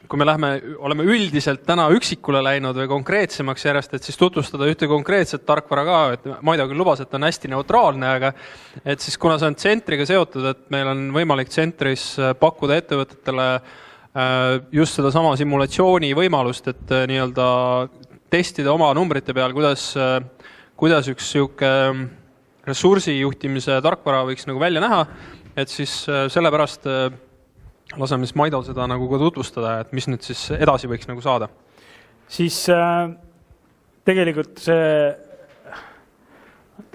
kui me oleme üldiselt täna üksikule läinud või konkreetsemaks järjest, et siis tutvustada ühte konkreetset tarkvara ka, et Maido küll lubas, et on hästi neutraalne, aga et siis kuna see on tsentriga seotud, et meil on võimalik tsentris pakkuda ettevõtetele just seda sama simulatsiooni võimalust, et nii-öelda testida oma numbrite peal, kuidas üks siuke ressursijuhtimise tarkvara võiks nagu välja näha, et siis sellepärast laseme siis Maidol seda nagu ka tutvustada, et mis nüüd siis edasi võiks nagu saada. Siis tegelikult see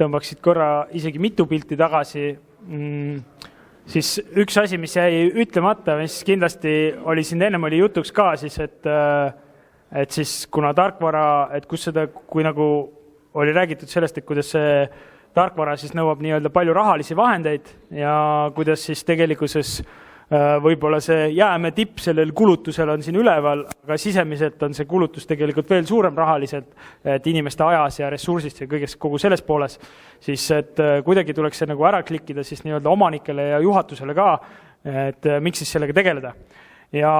tõmbaksid korra isegi mitu pilti tagasi. Siis üks asi, mis jäi ütlemata, mis kindlasti oli siin ennem oli jutuks ka, siis, et siis kuna tarkvara, et kus seda, kui nagu oli räägitud sellest, et kuidas see tarkvara siis nõuab nii-öelda palju rahalisi vahendeid ja kuidas siis tegelikkuses võib-olla see jääme tipp sellel kulutusel on siin üleval, aga sisemiselt on see kulutus tegelikult veel suurem rahaliselt, et inimeste ajas ja ressursist ja kõigest kogu selles pooles, siis et kuidagi tuleks see nagu ära klikkida siis nii-öelda omanikele ja juhatusele ka, et miks siis sellega tegeleda. Ja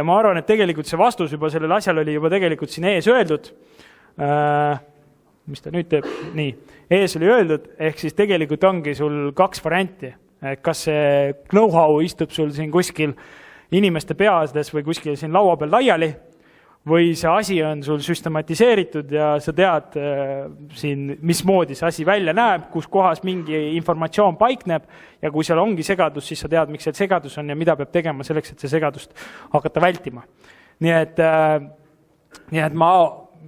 ma arvan, et tegelikult see vastus juba sellel asjal oli juba tegelikult siin ees öeldud, mis ta nüüd teeb? Nii, ees oli öeldud, ehk siis tegelikult ongi sul 2 varianti. Kas see know-how istub sul siin kuskil inimeste peades või kuskil siin laua peal laiali või see asi on sul süstematiseeritud ja sa tead siin, mismoodi see asi välja näeb, kus kohas mingi informatsioon paikneb ja kui seal ongi segadus, siis sa tead, miks see segadus on ja mida peab tegema selleks, et see segadust hakata vältima. Nii et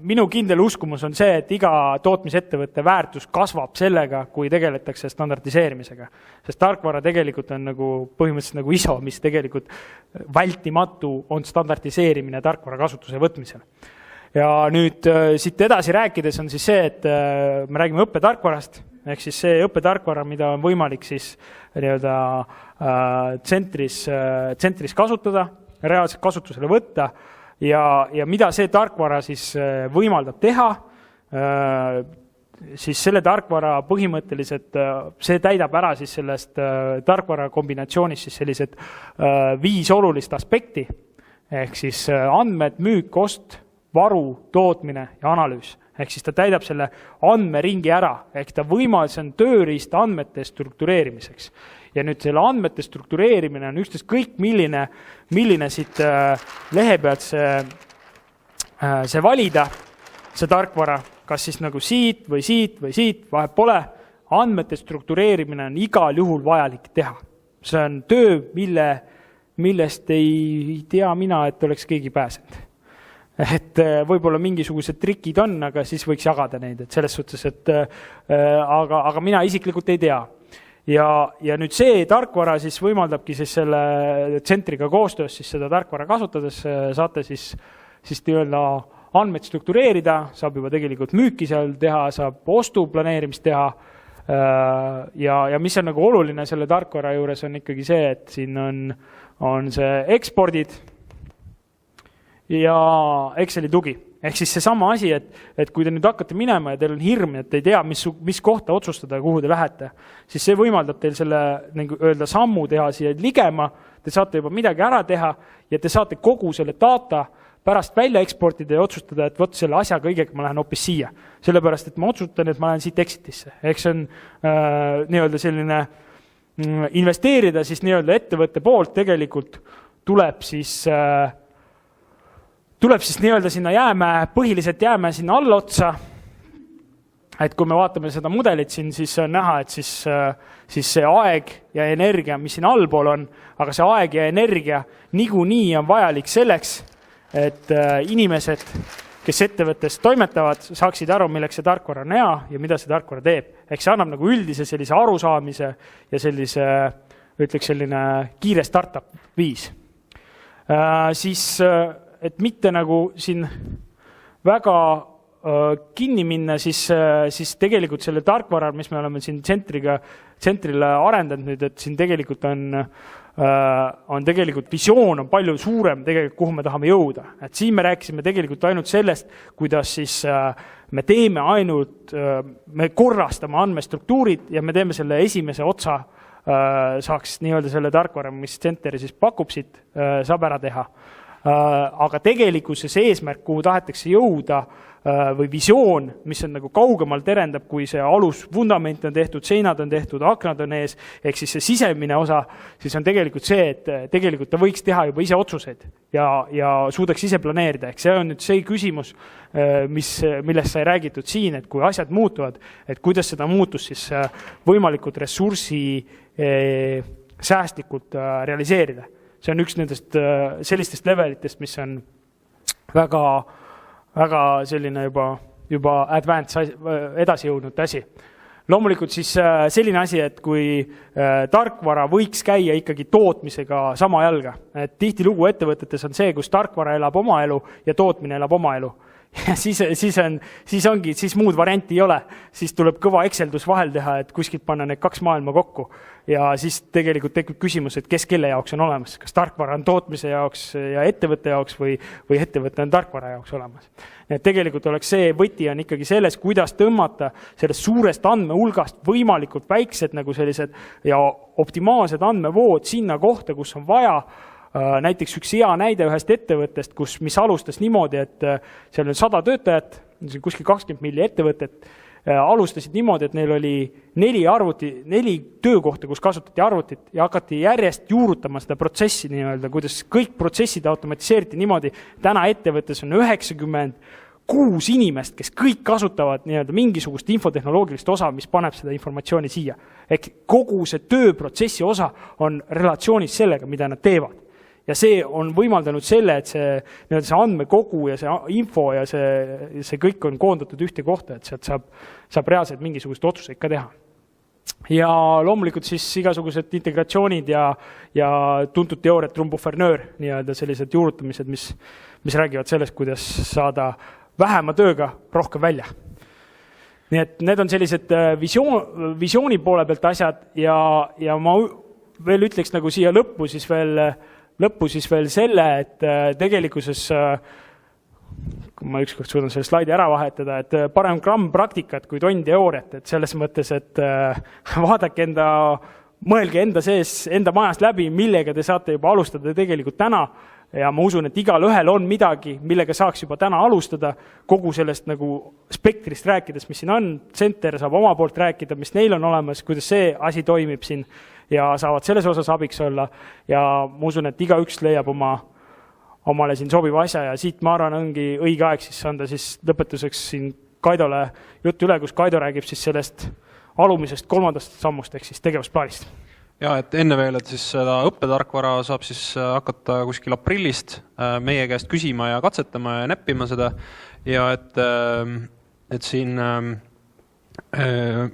minu kindel uskumus on see, et iga tootmisettevõtte väärtus kasvab sellega, kui tegeletakse standardiseerimisega. Sest tarkvara tegelikult on nagu põhimõtteliselt nagu ISO, mis tegelikult vältimatu on standardiseerimine tarkvara kasutuse võtmisel. Ja nüüd siit edasi rääkides on siis see, et me räägime õppetarkvarast, ehk siis see õppetarkvara, mida on võimalik siis nii-öelda tsentris kasutada, reaalselt kasutusele võtta, ja mida see tarkvara siis võimaldab teha, siis selle tarkvara põhimõtteliselt, see täidab ära siis sellest tarkvara kombinatsioonis siis sellised 5 olulist aspekti, ehk siis andmed, müük, ost, varu, tootmine ja analüüs. Ehk siis ta täidab selle andmeringi ära, ehk ta see on tööriist andmete struktureerimiseks. Ja nüüd selle andmete struktureerimine on üksteist kõik, milline siit lehe pealt see valida, see tarkvara, kas siis nagu siit või siit või siit, vahet pole, andmete struktureerimine on igal juhul vajalik teha. See on töö, millest ei tea mina, et oleks keegi pääsenud. Et võib-olla mingisugused trikid on, aga siis võiks jagada neid, et selles suhtes, et aga mina isiklikult ei tea. Ja nüüd see tarkvara siis võimaldabki siis selle tsentriga koostöös siis seda tarkvara kasutades saate siis nii-öelda andmeid struktureerida, saab juba tegelikult müüki seal teha, saab ostu planeerimist teha ja mis on nagu oluline selle tarkvara juures on ikkagi see, et siin on see ekspordid ja Exceli tugi. Ehk siis see sama asi, et kui te nüüd hakkate minema ja teil on hirm, et ei tea, mis kohta otsustada ja kuhu te lähete, siis see võimaldab teil selle nagu öelda sammu teha siia ligema, te saate juba midagi ära teha ja te saate kogu selle data pärast välja eksportida ja otsustada, et võt selle asja kõigega ma lähen hoopis siia. Sellepärast, et ma otsustan, et ma lähen siit Exitisse. Ehk see on nii-öelda selline investeerida siis nii-öelda ettevõtte poolt tegelikult tuleb siis nii-öelda sinna põhiliselt jääme sinna allotsa, et kui me vaatame seda mudelit siin, siis on näha, et siis see aeg ja energia, mis siin allpool on, aga see aeg ja energia niikuinii on vajalik selleks, et inimesed, kes ettevõttes toimetavad, saaksid aru, milleks see tarkvara on hea ja mida see tarkvara teeb. Ehk see annab nagu üldise sellise arusaamise ja sellise, ütleks selline kiire startup viis. Siis et mitte nagu siin väga kinni minna, siis tegelikult selle tarkvara, mis me oleme siin tsentrile arendanud nüüd, et siin tegelikult on tegelikult visioon on palju suurem tegelikult, kuhu me tahame jõuda. Et siin me rääkisime tegelikult ainult sellest, kuidas siis me teeme me korrastame andmestruktuurid ja me teeme selle esimese otsa saaks nii-öelda selle tarkvara, mis tsenteri siis pakub siit, saab ära teha. aga tegelikkuses eesmärk, kuhu tahetakse jõuda või visioon, mis on nagu kaugemal terendab, kui see alus, vundament on tehtud, seinad on tehtud, aknad on ees, ehk siis see sisemine osa, siis on tegelikult see, et tegelikult ta võiks teha juba ise otsuseid ja suudaks ise planeerida. Ehk see on nüüd see küsimus, millest sai räägitud siin, et kui asjad muutuvad, et kuidas seda muutus siis võimalikult ressursi säästlikult realiseerida. See on üks nendest sellistest levelitest, mis on väga selline juba advanced edasi jõudnud asi. Loomulikult siis selline asi, et kui tarkvara võiks käia ikkagi tootmisega sama jalga. Et tihtilugu ettevõtetes on see, kus tarkvara elab oma elu ja tootmine elab oma elu. Ja siis muud varianti ei ole. Siis tuleb kõva Exceldus vahel teha, et kuskilt panna need kaks maailma kokku. Ja siis tegelikult tekib küsimus, et kes kelle jaoks on olemas. Kas tarkvara on tootmise jaoks ja ettevõtte jaoks või ettevõtte on tarkvara jaoks olemas. Et tegelikult oleks see võti on ikkagi selles, kuidas tõmmata sellest suurest andmehulgast võimalikult väiksed nagu sellised ja optimaalsed andmevood sinna kohta, kus on vaja. Näiteks üks hea näide ühest ettevõttest, mis alustas niimoodi, et seal on 100 töötajat, kuskil 20 milli ettevõtet, alustasid niimoodi, et neil oli 4 töökohta, kus kasutati arvutit ja hakati järjest juurutama seda protsessi nii-öelda, kuidas kõik protsessid automatiseeriti niimoodi. Täna ettevõttes on 96 inimest, kes kõik kasutavad nii-öelda mingisugust infotehnoloogilist osa, mis paneb seda informatsiooni siia. Ehk kogu see tööprotsessi osa on relatsioonis sellega, mida nad teevad. Ja see on võimaldanud selle, et see andmekogu ja see info ja see kõik on koondatud ühte kohta, et sealt saab reaalselt mingisugust otsuseid ka teha. Ja loomulikult siis igasugused integratsioonid ja tuntud teooriat rumbufernöör, nii-öelda sellised juurutamised, mis räägivad sellest, kuidas saada vähema tööga rohkem välja. Nii et need on sellised visiooni poole pealt asjad ja ma veel ütleks nagu siia lõppu siis veel selle, et tegelikkuses, kui ma ükskord suudan selle slaidi ära vahetada, et parem gramm praktikat kui tonn teooriat, et selles mõttes, et vaadake mõelge enda sees, enda majast läbi, millega te saate juba alustada tegelikult täna ja ma usun, et igal ühel on midagi, millega saaks juba täna alustada kogu sellest nagu spektrist rääkides, mis siin on, Center saab oma poolt rääkida, mis neil on olemas, kuidas see asi toimib siin ja saavad selles osas abiks olla ja ma usun, et igaüks leiab omale siin sobiva asja ja siit ma arvan ongi õige aeg siis anda siis lõpetuseks siin Kaidole jutt üle, kus Kaido räägib siis sellest alumisest 3. sammust ehk siis tegevusplaanist. Ja, et enne veel, et siis seda õppetarkvara saab siis hakata kuskil aprillist meie käest küsima ja katsetama ja näppima seda ja et siin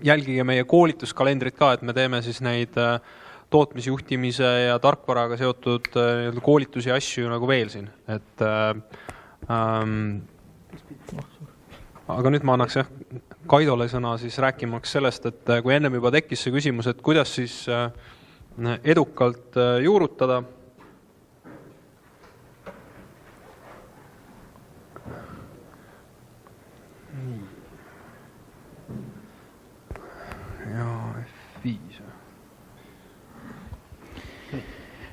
jälgige meie koolituskalendrit ka, et me teeme siis neid tootmisjuhtimise ja tarkvaraga seotud koolitusi ja asju nagu veel siin. Et, aga nüüd ma annaks Kaidole sõna siis rääkimaks sellest, et kui ennem juba tekkis see küsimus, et kuidas siis edukalt juurutada.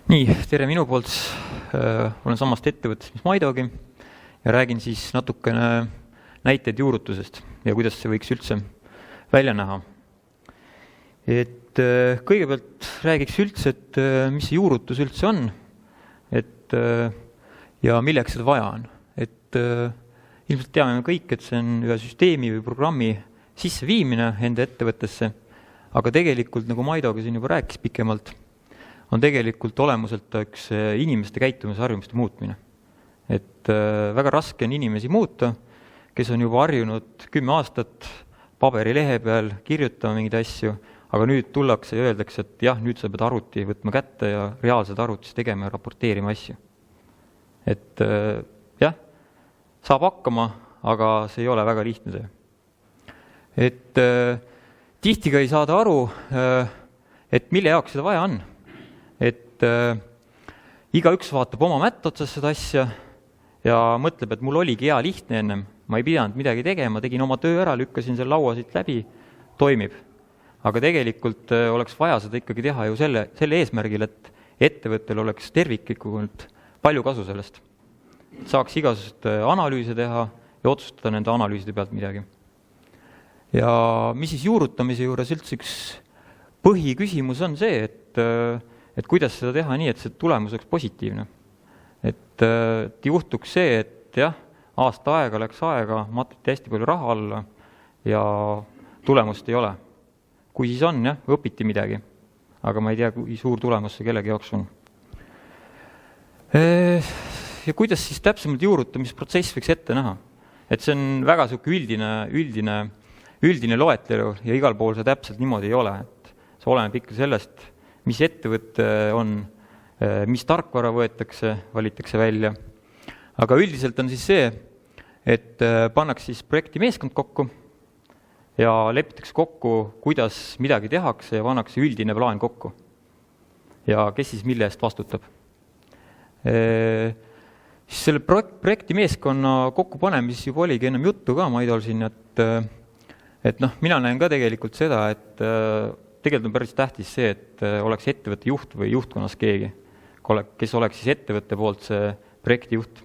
Nii, tere minu poolt. Olen samast ettevõttest, mis Maidogi ja räägin siis natukene näiteid juurutusest ja kuidas see võiks üldse välja näha. Et kõigepealt räägiks üldse, et mis see juurutus üldse on ja milleks seda vaja on. Et ilmselt teame kõik, et see on ühe süsteemi või programmi sisseviimine enda ettevõttesse, aga tegelikult, nagu Maidogi siin juba rääkis pikemalt, on tegelikult olemuselt üks inimeste käitumisharjumuste muutmine. Et väga raske on inimesi muuta, kes on juba harjunud 10 aastat paberilehe peal kirjutama mingeid asju, aga nüüd tullakse ja öeldakse, et jah, nüüd sa pead arvuti võtma kätte ja reaalselt arvutis tegema ja raporteerima asju. Et jah, saab hakkama, aga see ei ole väga lihtne see. Et tihti ka ei saada aru, et mille jaoks seda vaja on. Et igaüks vaatab oma mätt otsas seda asja ja mõtleb, et mul oligi hea lihtne ennem, ma ei pidanud midagi tegema, tegin oma töö ära, lükkasin selle laua siit läbi, toimib. Aga tegelikult oleks vaja seda ikkagi teha ju selle eesmärgil, et ettevõttel oleks terviklikult palju kasu sellest. saaks igasuguseid analüüse teha ja otsustada nende analüüside pealt midagi. Ja mis siis juurutamise juures üldse üks põhiküsimus on see, et kuidas seda teha nii, et see tulemus oleks positiivne. Et juhtuks see, et jah, aasta aega läks aega, matati hästi palju raha alla ja tulemust ei ole. Kui siis on, jah, õpiti midagi, aga ma ei tea, kui suur tulemus see kellegi jaoks on. Ja kuidas siis täpsemalt juurutamisprotsess võiks ette näha? Et see on väga üldine loetelu ja igal pool see täpselt niimoodi ei ole. Et see oleneb ikka sellest, mis ettevõte on, mis tarkvara valitakse välja. Aga üldiselt on siis see, et pannakse siis projekti meeskond kokku ja lepitakse kokku, kuidas midagi tehakse ja pannakse üldine plaan kokku. Ja kes siis mille eest vastutab. Siis selle projekti meeskonna kokkupanemises juba oligi ennem juttu ka Maidol siin, et mina näen ka tegelikult seda, et tegelikult on päris tähtis see, et oleks ettevõtte juht või juhtkonnas keegi, kes oleks siis ettevõtte poolt see projekti juht.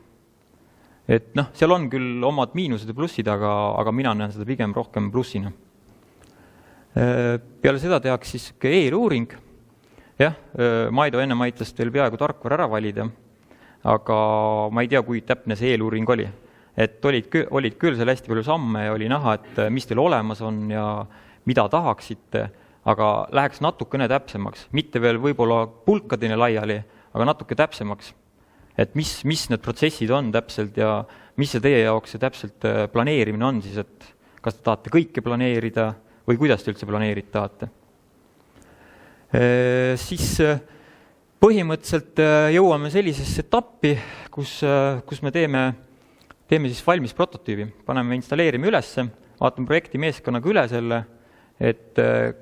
Et seal on küll omad miinused ja plussid, aga mina näen seda pigem rohkem plussina. Peale seda tehakse siis eeluuring. Jah, Maido enne aitas teil peaaegu tarkvara ära valida, aga ma ei tea, kui täpne see eeluuring oli. Et olid küll seal hästi palju samme ja oli näha, et mis teil olemas on ja mida tahaksite, aga läheks natukene täpsemaks. Mitte veel võib-olla pulkadeni laiali, aga natuke täpsemaks. Et mis need protsessid on täpselt ja mis see teie jaoks see täpselt planeerimine on siis, et kas te tahate kõike planeerida või kuidas te üldse planeerida tahate. Siis põhimõtteliselt jõuame sellisesse etappi, kus me teeme siis valmis prototüübi, paneme, installeerime ülesse, vaatame projekti meeskonnaga üle selle, et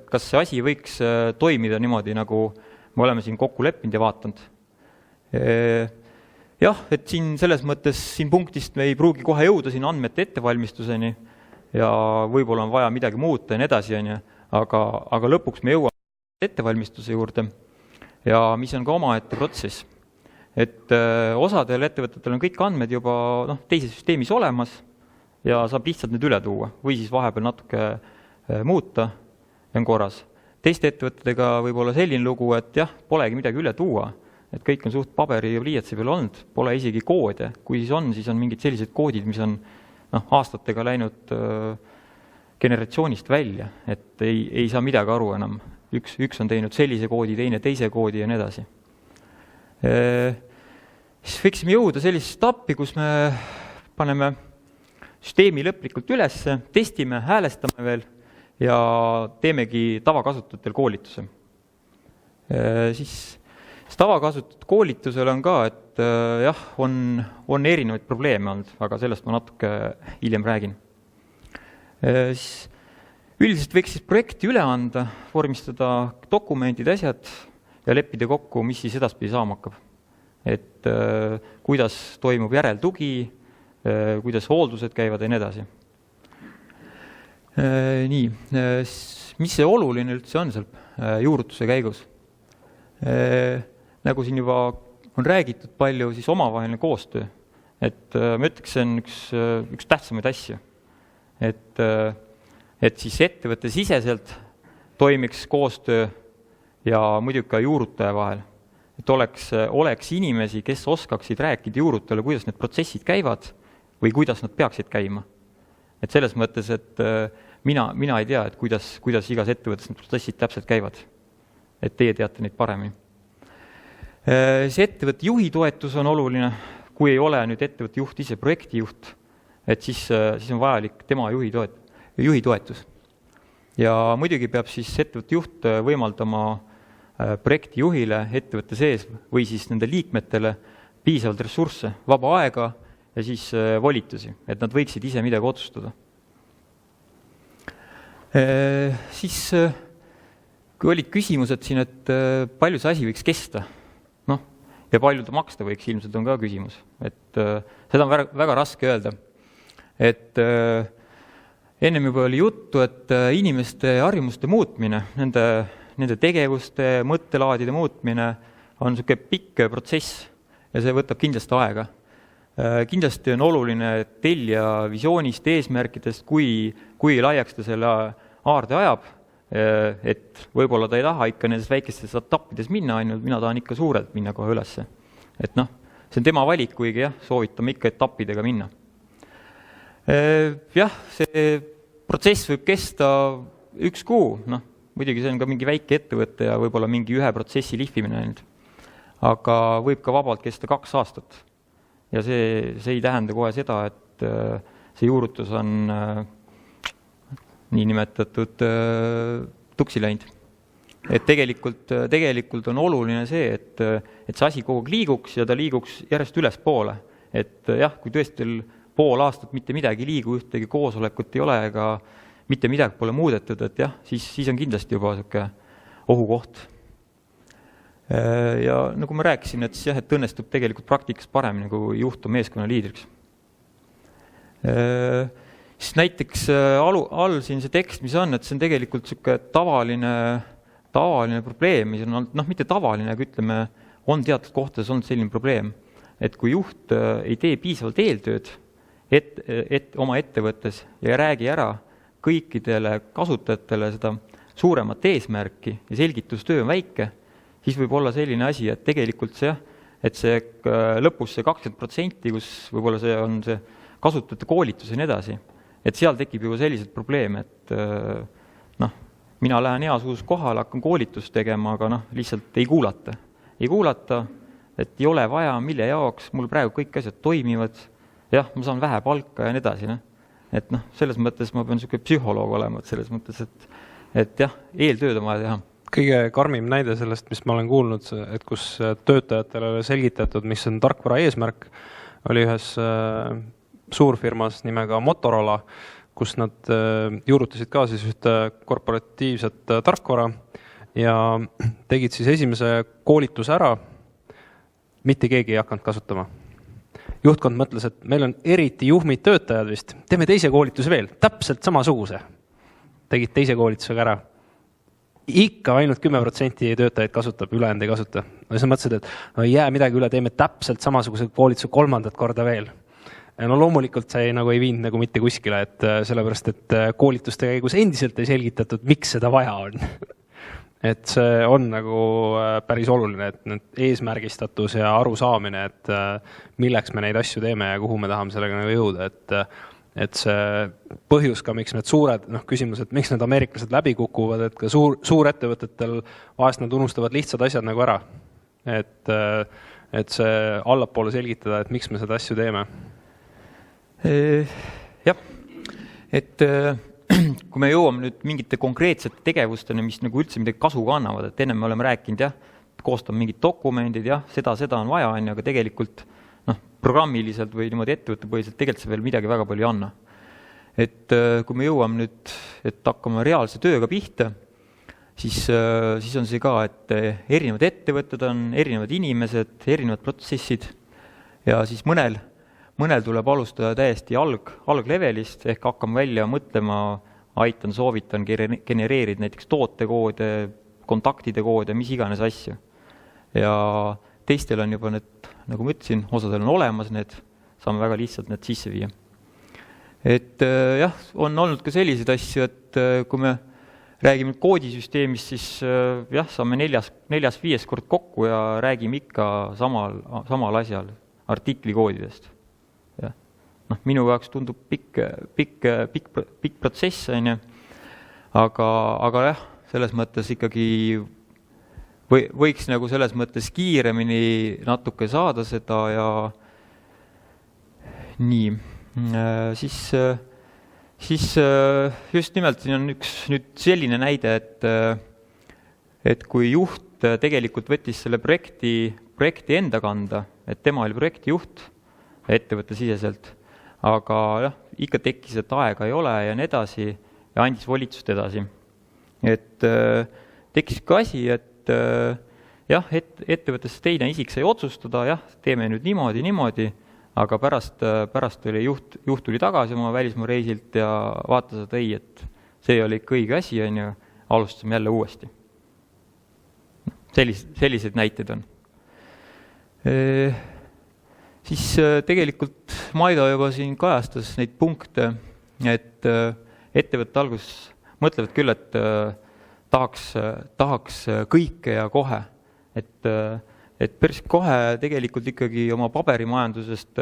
kas see asi võiks toimida niimoodi, nagu me oleme siin kokku leppinud ja vaatanud. Jah, et siin selles mõttes siin punktist me ei pruugi kohe jõuda siin andmete ettevalmistuseni ja võib-olla on vaja midagi muuta ja nii edasi, aga lõpuks me jõuame ettevalmistuse juurde ja mis on ka omaette protsess. Et osadel ettevõtetel on kõik andmed juba teises süsteemis olemas ja saab lihtsalt need üle tuua või siis vahepeal natuke muuta ja on korras. Teiste ettevõtetega võib olla selline lugu, et jah, polegi midagi üle tuua, et kõik on suht paberi ja pliiatsi peal olnud, pole isegi koode. Kui siis on mingid sellised koodid, mis on aastatega läinud generatsioonist välja, et ei saa midagi aru enam. Üks on teinud sellise koodi, teine teise koodi ja nii edasi. Siis võiksime jõuda sellisesse etappi, kus me paneme süsteemi lõplikult üles, testime, häälestame veel ja teemegi tavakasutajatel koolituse. Siis tavakasutatud koolitusel on ka, et jah, on erinevaid probleeme olnud, aga sellest ma natuke hiljem räägin. Siis üldiselt võiks siis projekti üle anda, vormistada dokumendid, asjad ja leppida kokku, mis siis edaspidi saama hakkab. Et kuidas toimub järeltugi, kuidas hooldused käivad ja nii edasi. Nii, mis see oluline üldse on seal juurutuse käigus? Nagu siin juba on räägitud palju, siis omavaheline koostöö. Et ma ütleks, see on üks tähtsamaid asju. Et siis ettevõtte siseselt toimiks koostöö ja muidugi ka juurutaja vahel. Et oleks inimesi, kes oskaksid rääkida juurutajale, kuidas need protsessid käivad või kuidas nad peaksid käima. Et selles mõttes, et mina ei tea, et kuidas igas ettevõttes need protsessid täpselt käivad. Et teie teate neid paremini. See ettevõtte juhi toetus on oluline, kui ei ole nüüd ettevõtte juht ise projektijuht, et siis on vajalik tema juhi toetus. Ja muidugi peab siis ettevõtte juht võimaldama projekti juhile ettevõtte sees või siis nende liikmetele piisavalt ressursse, vaba aega ja siis volitusi, et nad võiksid ise midagi otsustada. Siis kui olid küsimused siin, et palju see asi võiks kesta, ja palju ta maksta võiks, ilmselt on ka küsimus. Et seda on väga raske öelda. Et ennem juba oli juttu, et inimeste harjumuste muutmine, nende tegevuste, mõttelaadide muutmine on niisugune pikk protsess ja see võtab kindlasti aega. kindlasti on oluline tellija visioonist, eesmärkidest, kui laiaks ta selle aarde ajab, et võib-olla ta ei taha ikka nendes väikestes etappides minna ainult, mina tahan ikka suurelt minna kohe ülesse. Et noh, see on tema valik, kuigi jah, soovitame ikka etappidega minna. Jah, see protsess võib kesta 1 kuu, noh, muidugi see on ka mingi väike ettevõte ja võib-olla mingi ühe protsessi lihvimine ainult. Aga võib ka vabalt kesta 2 aastat. Ja see ei tähenda kohe seda, et see juurutus on niinimetatud tuksi läinud. Et tegelikult on oluline see, et see asi kogu aeg liiguks ja ta liiguks järjest ülespoole. Et jah, kui tõesti pool aastat mitte midagi liigu, ühtegi koosolekut ei ole ega mitte midagi pole muudetud, et jah, siis on kindlasti juba selline ohukoht. Ja nagu ma rääkisin, et jah, et õnnestub tegelikult praktikas paremini, kui juht on meeskonna liidriks. Siis näiteks all siin see tekst, mis on, et see on tegelikult selline tavaline probleem, mis on mitte tavaline, aga ütleme, on teatud kohtades olnud selline probleem, et kui juht ei tee piisavalt eeltööd oma ettevõttes ja räägi ära kõikidele kasutajatele seda suuremat eesmärki ja selgitustöö on väike, siis võib olla selline asi, et tegelikult et see lõpus see 20%, kus võib-olla see on see kasutajate koolitus ja nii edasi, et seal tekib juba sellised probleeme, et mina lähen heas uus kohale, hakkan koolitust tegema, aga lihtsalt ei kuulata. Ei kuulata, et ei ole vaja, mille jaoks, mul praegu kõik asjad toimivad, jah, ma saan vähe palka ja nii edasi. Et selles mõttes ma pean selline psühholoog olema, et selles mõttes, et jah, eeltööd on vaja teha. Kõige karmim näide sellest, mis ma olen kuulnud, et kus töötajatele selgitatud, mis on tarkvara eesmärk, oli ühes suurfirmas nimega Motorola, kus nad juurutasid ka siis ühte korporatiivset tarkvara ja tegid siis esimese koolituse ära, mitte keegi ei hakanud kasutama. Juhtkond mõtles, et meil on eriti juhmid töötajad vist, teeme teise koolituse veel, täpselt samasuguse. Tegid teise koolitusega ära. Ikka ainult 10% töötajaid kasutab, ülejäänud ei kasuta. Ja siis mõtlesid, et ei jää midagi üle, teeme täpselt samasuguse koolituse 3. korda veel. No loomulikult see ei viinud mitte kuskile, et sellepärast, et koolituste käigus endiselt ei selgitatud, miks seda vaja on. Et see on päris oluline, et need eesmärgistatus ja arusaamine, et milleks me neid asju teeme ja kuhu me tahame sellega jõuda. Et see põhjus ka, miks need suured küsimus, et miks need ameeriklased läbi kukuvad, et ka suurettevõtetel vahest nad unustavad lihtsad asjad ära. Et see allapoole selgitada, et miks me seda asju teeme. Jah, et kui me jõuame nüüd mingite konkreetsete tegevustena, mis üldse midagi kasu kannavad, et enne me oleme rääkinud, koostame mingid dokumendid, seda on vaja, aga tegelikult programmiliselt või niimoodi ettevõttepõhiselt tegelikult see veel midagi väga palju ei anna. Et kui me jõuame nüüd, et hakkame reaalse tööga pihta, siis on see ka, et erinevad ettevõtted on, erinevad inimesed, erinevad protsessid ja siis mõnel tuleb alustada täiesti alglevelist, ehk hakkame välja mõtlema, soovitan genereerida näiteks tootekoode, kontaktide koode, mis iganes asju. Ja teistel on juba need, nagu ma ütlesin, osadel on olemas need, saame väga lihtsalt need sisse viia. Et jah, on olnud ka selliseid asju, et kui me räägime koodisüsteemist, siis jah, saame 4-5 kord kokku ja räägime ikka samal asjal artiklikoodidest. Minu jaoks tundub pikk protsess, aga jah, selles mõttes ikkagi võiks selles mõttes kiiremini natuke saada seda ja nii. Siis just nimelt siin on üks nüüd selline näide, et kui juht tegelikult võttis selle projekti enda kanda, et tema oli projektijuht ettevõtte siseselt, aga ikka tekkis, et aega ei ole ja nii edasi ja andis volitsust edasi. Et tekkis ka asi, et ettevõttes teine isik sai otsustada, teeme nüüd niimoodi, aga pärast oli juht tuli tagasi oma välismaa reisilt ja vaatas, et ei, et see oli ikka õige asi, alustasime jälle uuesti. Sellised näited on. siis tegelikult Maido juba siin kajastas neid punkte, et ettevõtte alguses mõtlevad küll, et tahaks kõike ja kohe. Et päris kohe tegelikult ikkagi oma paberimajandusest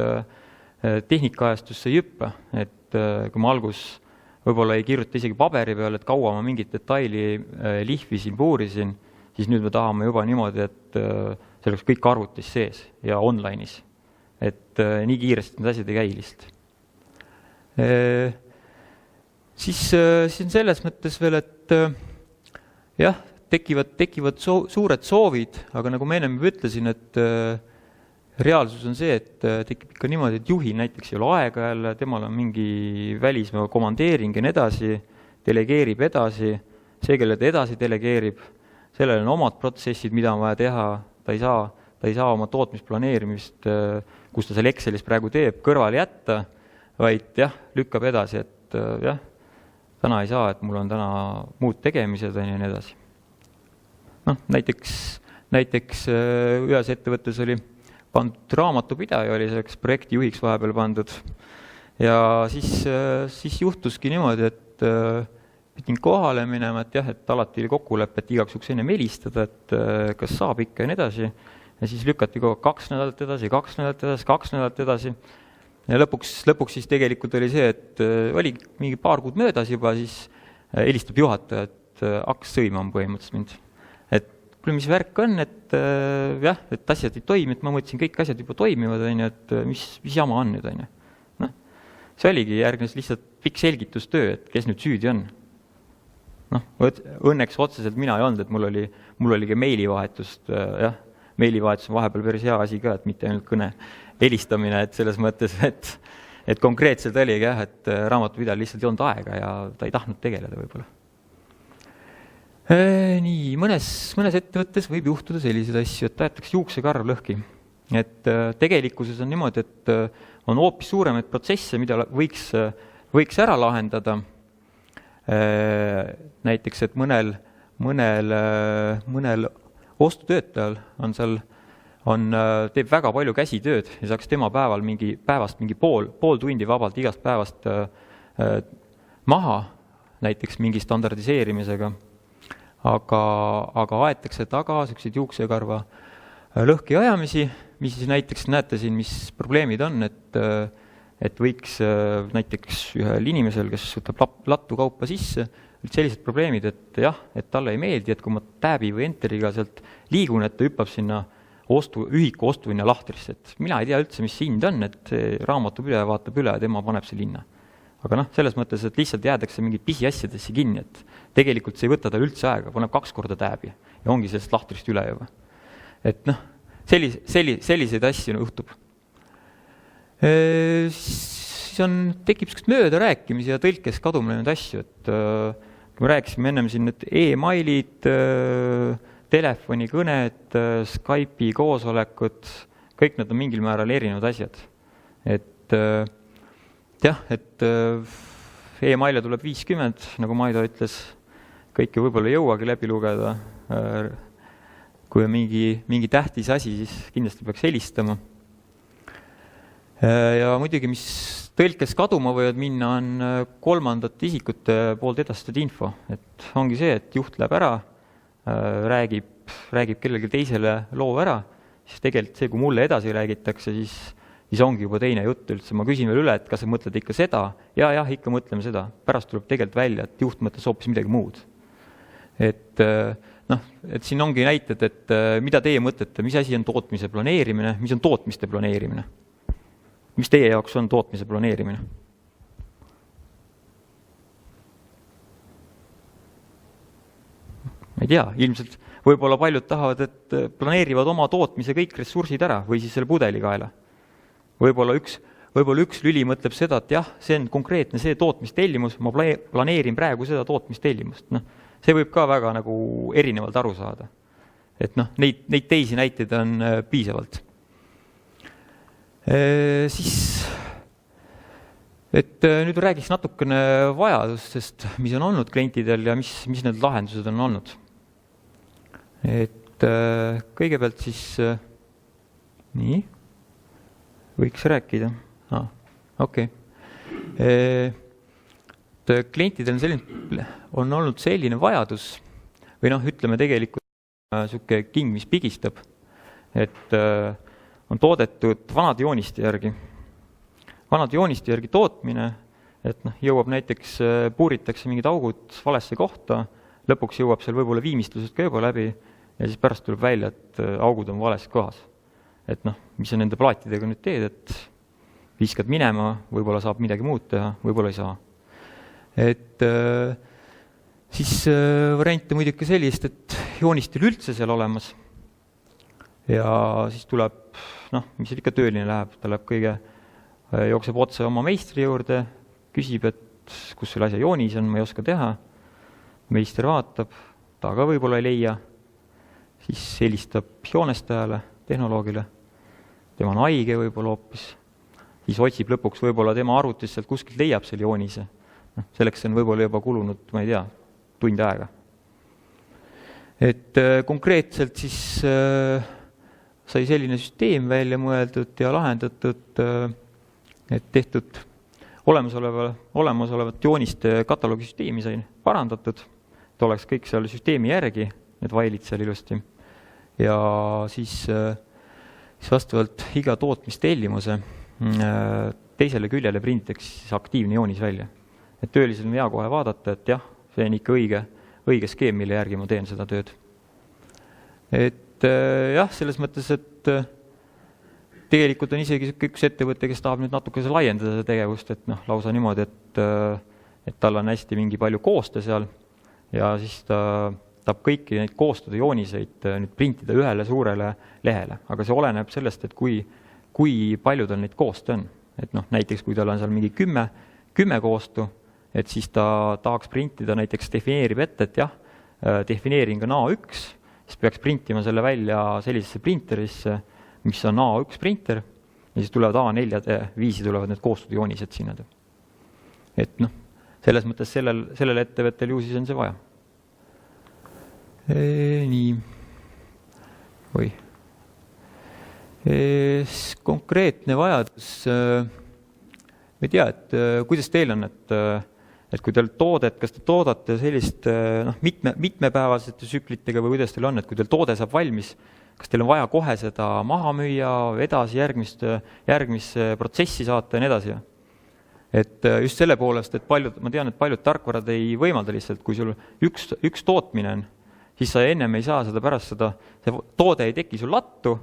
tehnikaajastusse ei hüppa. Et kui ma võib-olla ei kirjuta isegi paberi peale, et kaua ma mingit detaili lihvisin, puurisin, siis nüüd me tahame juba niimoodi, et see oleks kõik arvutis sees ja online'is. Et nii kiiresti need asjad ei käi lihtsalt. Siis on selles mõttes veel, et jah, tekivad suured soovid, aga nagu ma ennem ütlesin, et reaalsus on see, et tekib ikka niimoodi, et juhil näiteks ei ole aega jälle, temal on mingi välismaa komandeering ja nii edasi, delegeerib edasi, see, kelle ta edasi delegeerib, sellel on omad protsessid, mida on vaja teha, ta ei saa oma tootmisplaneerimist, kus ta seal Excelis praegu teeb, kõrvale jätta, vaid jah, lükkab edasi, et jah, täna ei saa, et mul on täna muud tegemised ja nii edasi. Näiteks ühes ettevõttes oli pandud raamatupidaja, oli selleks projekti juhiks vahepeal pandud ja siis juhtuski niimoodi, et pidin kohale minema, et jah, et alati oli kokkulepe, et igaks juhuks enne helistada, et kas saab ikka ja nii edasi ja siis lükati kogu 2 nädalat edasi, 2 nädalat edasi ja lõpuks siis tegelikult oli see, et oli mingi paar kuud möödas juba, siis helistab juhataja, et hakkas sõimama põhimõtteliselt mind. Et kuule, mis värk on, et jah, et asjad ei toimi, et ma mõtlesin, kõik asjad juba toimivad, et mis jama on nüüd, noh, see oligi järgnes lihtsalt pikk selgitustöö, et kes nüüd süüdi on. Noh, õnneks otseselt mina ei olnud, et mul oli ka meilivahetust, jah, meilivahetus on vahepeal päris hea asi ka, et mitte ainult kõne helistamine, et selles mõttes, et konkreetselt oligi jah, et raamatupidajal lihtsalt ei olnud aega ja ta ei tahtnud tegeleda võib-olla. Nii, mõnes ettevõttes võib juhtuda selliseid asju, et tahetakse juuksekarv lõhki. Et tegelikkuses on niimoodi, et on hoopis suuremaid protsesse, mida võiks ära lahendada. Näiteks, et mõnel ostutöötajal teeb väga palju käsitööd ja saaks tema päevast mingi pool tundi vabalt igast päevast maha, näiteks mingi standardiseerimisega. Aga aetakse taga selliseid juuksekarva lõhki ajamisi, mis siis näiteks näete siin, mis probleemid on, et võiks näiteks ühel inimesel, kes võtab lattu kaupa sisse, sellised probleemid, et jah, et talle ei meeldi, et kui ma tääbi või enteriga sealt liigun, et ta hüppab sinna ühiku ostuhinna lahtrisse, et mina ei tea üldse, mis hind on, et raamatupidaja vaatab üle ja tema paneb see linna. Aga noh, selles mõttes, et lihtsalt jäädakse mingid pisiasjadesse kinni, et tegelikult see ei võta tal üldse aega, paneb 2 korda tääbi ja ongi sellest lahtrist üle juba. Et noh, selliseid asju juhtub. Siis tekib sellised mööda rääkimisi ja tõlkes kaduma neid asju, et kui me rääkisime ennem siin, et e-mailid, telefonikõned, Skype'i koosolekud, kõik need on mingil määral erinevad asjad. Et jah, et e-maile tuleb 50, nagu Maido ütles, kõike võib-olla ei jõuagi läbi lugeda. Kui on mingi tähtis asi, siis kindlasti peaks helistama. Ja muidugi, mis tõlkes kaduma võivad minna, on kolmandate isikute poolt edastatud info. Et ongi see, et juht läheb ära, räägib kellelgi teisele loo ära, siis tegelikult see, kui mulle edasi räägitakse, siis ongi juba teine jutt üldse. Ma küsin veel üle, et kas sa mõtled ikka seda? Ja, ikka mõtleme seda. Pärast tuleb tegelikult välja, et juht mõtles hoopis midagi muud. Et siin ongi näited, et mida teie mõtlete, mis asi on tootmise planeerimine, mis on tootmiste planeerimine? Mis teie jaoks on tootmise planeerimine? Ma ei tea, ilmselt võib-olla paljud tahavad, et planeerivad oma tootmise kõik ressursid ära või siis selle pudelikaela. Võib-olla üks lüli mõtleb seda, et jah, see on konkreetne see tootmistellimus, ma planeerin praegu seda tootmistellimust. See võib ka väga nagu erinevalt aru saada. Et neid teisi näiteid on piisavalt. Et nüüd räägiks natukene vajadustest, mis on olnud klientidel ja mis need lahendused on olnud. Et kõigepealt siis nii. võiks rääkida. Okei. Klientidel on olnud selline vajadus või ütleme tegelikult selline king, mis pigistab, et on toodetud vanade jooniste järgi. Vanade jooniste järgi tootmine, et jõuab näiteks, puuritakse mingid augud valesse kohta, lõpuks jõuab seal võib-olla viimistlused ka juba läbi ja siis pärast tuleb välja, et augud on vales kohas. Et mis sa nende plaatidega nüüd teed, et viskad minema, võib-olla saab midagi muud teha, võib-olla ei saa. Et siis variante muidugi sellist, et joonistel üldse seal olemas ja siis tuleb, mis ikka tööline läheb, ta läheb jookseb otse oma meistri juurde, küsib, et kus selle asja joonis on, ma ei oska teha. Meister vaatab, ta ka võib-olla ei leia, siis helistab joonestajale, tehnoloogile, tema on haige võib-olla hoopis, siis otsib lõpuks võib-olla tema arvutis sealt kuskilt leiab selle joonise. Selleks on võib-olla juba kulunud, ma ei tea, tund aega. Et konkreetselt siis sai selline süsteem välja mõeldud ja lahendatud, et tehtud olemasolevat jooniste kataloogisüsteemi sai parandatud, et oleks kõik seal süsteemi järgi, need vailid seal ilusti. Ja siis vastavalt iga tootmistellimuse teisele küljele prinditakse siis aktiivne joonis välja. Et töölisel on hea kohe vaadata, et jah, see on ikka õige skeem, mille järgi ma teen seda tööd. Et jah, selles mõttes, et tegelikult on isegi üks ettevõte, kes tahab nüüd natuke laiendada seda tegevust, et lausa niimoodi, et tal on hästi mingi palju kooste seal ja siis ta tahab kõiki neid koostada jooniseid nüüd printida ühele suurele lehele. Aga see oleneb sellest, et kui palju tal neid kooste on. Et näiteks kui tal on seal mingi 10 koostu, et siis ta tahaks printida, näiteks defineerib ette, et jah, defineerin ka A1, siis peaks printima selle välja sellisesse printerisse, mis on A1 printer, ja siis tulevad A4-5 tulevad need koostud joonised sinna. Et selles mõttes sellel ettevõttel ju siis on see vaja. Nii. Või. Konkreetne vajadus, ma ei tea, et kuidas teil on, et kui teil kas te toodate sellist mitmepäevasete tsüklitega või kuidas teil on, et kui teil toode saab valmis, kas teil on vaja kohe seda maha müüa, edasi järgmisse protsessi saata ja nii edasi? Et just selle poolest, et ma tean, et paljud tarkvarad ei võimalda lihtsalt, kui sul üks tootmine on, siis sa ennem ei saa seda pärast see toode ei teki sul lattu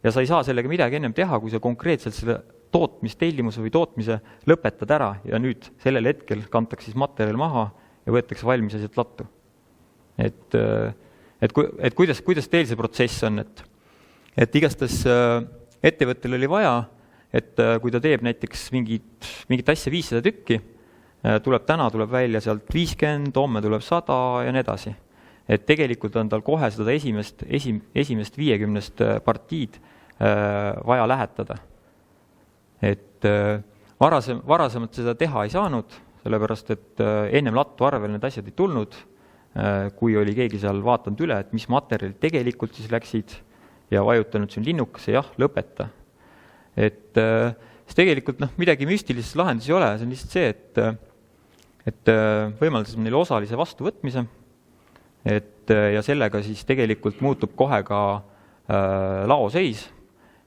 ja sa ei saa sellega midagi ennem teha, kui sa konkreetselt selle tootmistellimuse või tootmise lõpetad ära ja nüüd sellel hetkel kantakse siis materjal maha ja võetakse valmis asjad lattu. Et kuidas teil see protsess on, et igastahes ettevõttel oli vaja, et kui ta teeb näiteks mingit asja 500 tükki, tuleb välja sealt 50, homme tuleb 100 ja nii edasi. Et tegelikult on tal kohe seda esimest 50 partiid vaja lähetada. Et varasemalt seda teha ei saanud, sellepärast et ennem lattu arvel need asjad ei tulnud, kui oli keegi seal vaatanud üle, et mis materjalid tegelikult siis läksid ja vajutanud siin linnukasse, jah, lõpeta. Et tegelikult midagi müstilist lahendus ei ole, see on lihtsalt see, et võimaldas neile osalise vastuvõtmise, ja sellega siis tegelikult muutub kohe ka laoseis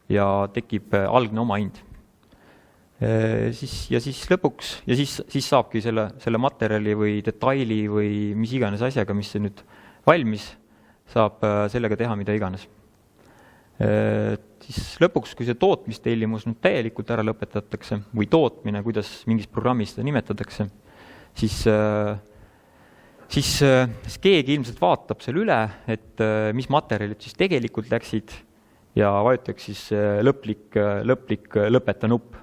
ja tekib algne omahind. Ja siis lõpuks, ja siis saabki selle materjali või detaili või mis iganes asjaga, mis see nüüd valmis, saab sellega teha mida iganes. Siis lõpuks, kui see tootmistellimus nüüd täielikult ära lõpetatakse või tootmine, kuidas mingis programmis seda nimetatakse, siis keegi ilmselt vaatab selle üle, et mis materjalid siis tegelikult läksid ja vajutaks siis lõplik lõpeta nupp.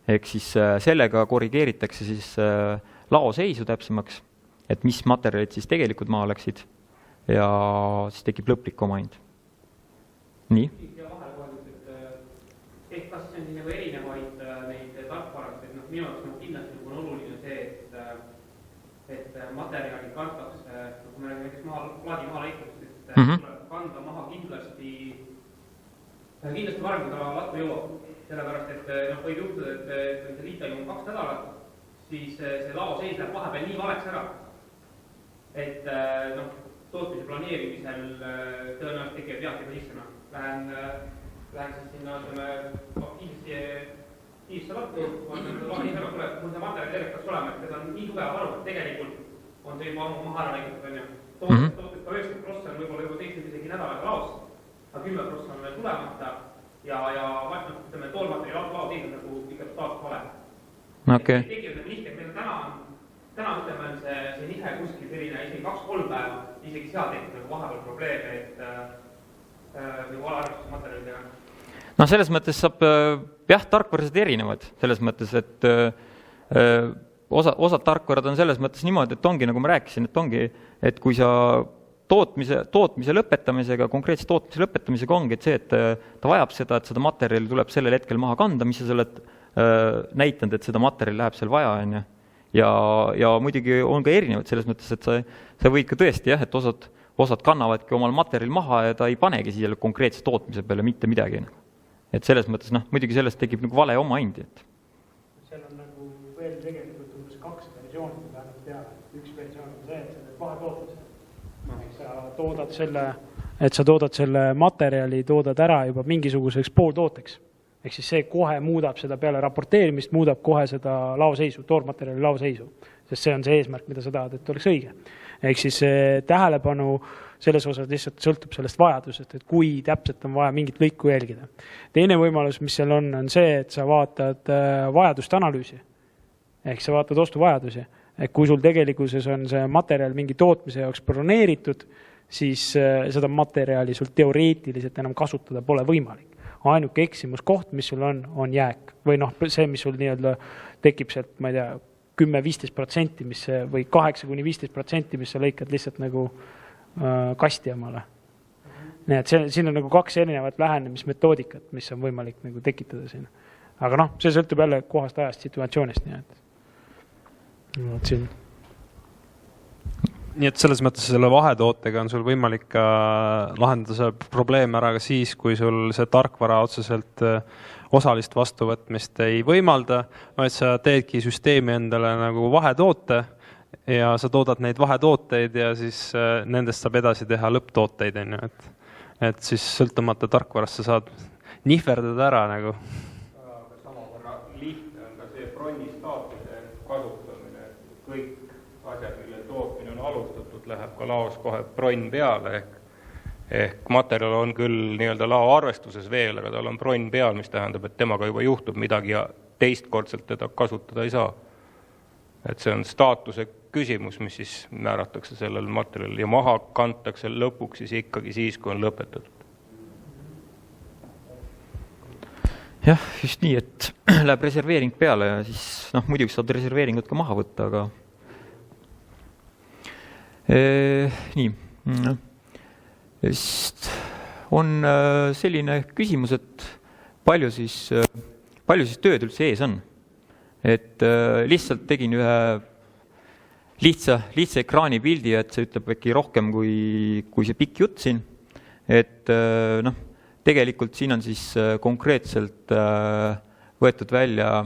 Ehk siis sellega korrigeeritakse siis laoseisu täpsemaks, et mis materjalid siis tegelikult maha läksid ja siis tekib lõplik omahind. Nii? Ja vahekohaldus, et kas see on nagu erinevaid neid tarkvarast, et minu jaoks kindlasti on oluline see, et materjali kantakse, kui me räägime näiteks plaadi maha lõikust, et tuleb kanda maha kindlasti varem, kui ta lattu jõuab. sellepärast, et võib juhtuda, et see liittoim on 2 nädalat, siis see laoseis läheb vahepeal nii valeks ära, et tootmise planeerimisel tõenäoliselt tekivad vead sisse. Lähen siis sinna, kiivisse lattu, mul see materjal tegelikult peaks olema, et seda on nii tugev varu, et tegelikult on see juba ammu maha ära lõigatud. Tootest ka 90% on võib-olla juba seisnud isegi nädalaga laos, aga 10% on veel tulemata ja ütleme, toolmaterjali laoseis on nagu ikka totaalselt vale. Okay. Tekivad need nihked, meil täna ütleme, on see nihe kuskil selline isegi 2-3 päeva, isegi seal tekib nagu vahepeal probleeme, et nagu alaarvestusmaterjalidega. No selles mõttes saab, tarkvarased erinevad, selles mõttes, et osad tarkvarad on selles mõttes niimoodi, et ongi, nagu ma rääkisin, et ongi, et kui sa tootmise lõpetamisega, konkreetse tootmise lõpetamisega ongi, et see, et ta vajab seda, et seda materjali tuleb sellel hetkel maha kanda, mis sa oled näitanud, et seda materjali läheb seal vaja, on. Ja muidugi on ka erinevad selles mõttes, et sa võid ka tõesti, et osad kannavadki omal materjali maha ja ta ei panegi siia konkreetse tootmise peale mitte midagi. Et selles mõttes, muidugi sellest tekib nagu vale oma indi. Seal on nagu veel tegelikult umbes 2 versiooni vähemalt peale. Üks versioon on see, et sa teed vahetootmise. Sa toodad selle materjali, toodad ära juba mingisuguseks pooltooteks. Ehk siis see kohe muudab seda peale raporteerimist, muudab kohe seda laoseisu, toormaterjali laoseisu. Sest see on see eesmärk, mida sa tahad, et oleks õige. Ehk siis tähelepanu selles osas lihtsalt sõltub sellest vajadusest, et kui täpselt on vaja mingit lõiku jälgida. Teine võimalus, mis seal on see, et sa vaatad vajaduste analüüsi. Ehk sa vaatad ostuvajadusi. Et kui sul tegelikkuses on see materjal mingi tootmise jaoks broneeritud, siis seda materjali sul teoreetiliselt enam kasutada pole võimalik. Ainuke eksimuskoht, mis sul on jääk. Või see, mis sul nii-öelda tekib sealt, ma ei tea, 10-15%, või 8-15%, mis sa lõikad lihtsalt nagu kasti omale. Nii et siin on nagu 2 erinevat lähenemismetoodikat, mis on võimalik nagu tekitada siin. Aga see sõltub jälle kohast ajast situatsioonist. Nii et selles mõttes selle vahetootega on sul võimalik ka lahendada see probleem ära ka siis, kui sul see tarkvara otseselt osalist vastuvõtmist ei võimalda, vaid sa teedki süsteemi endale nagu vahetoote ja sa toodad neid vahetooteid ja siis nendest saab edasi teha lõpptooteid. Et siis sõltumata tarkvarast sa saad nihverdada ära nagu. Aga samavõrra lihtne on ka see bronni staatuse kasutamine, et kõik asjad, mille tootmine on alustatud, läheb ka laos kohe bronn peale ehk materjal on küll nii-öelda lao arvestuses veel, aga tal on bronn peal, mis tähendab, et temaga juba juhtub midagi ja teistkordselt teda kasutada ei saa. Et see on staatuse küsimus, mis siis määratakse sellel materjalil ja maha kantakse lõpuks siis ikkagi siis, kui on lõpetatud. Jah, just nii, et läheb reserveering peale ja siis muidugi saad reserveeringut ka maha võtta, aga nii. On selline küsimus, et palju siis tööd üldse ees on. Et lihtsalt tegin ühe lihtsa ekraani pildi, et see ütleb äkki rohkem kui see pikk jutt siin. Et tegelikult siin on siis konkreetselt võetud välja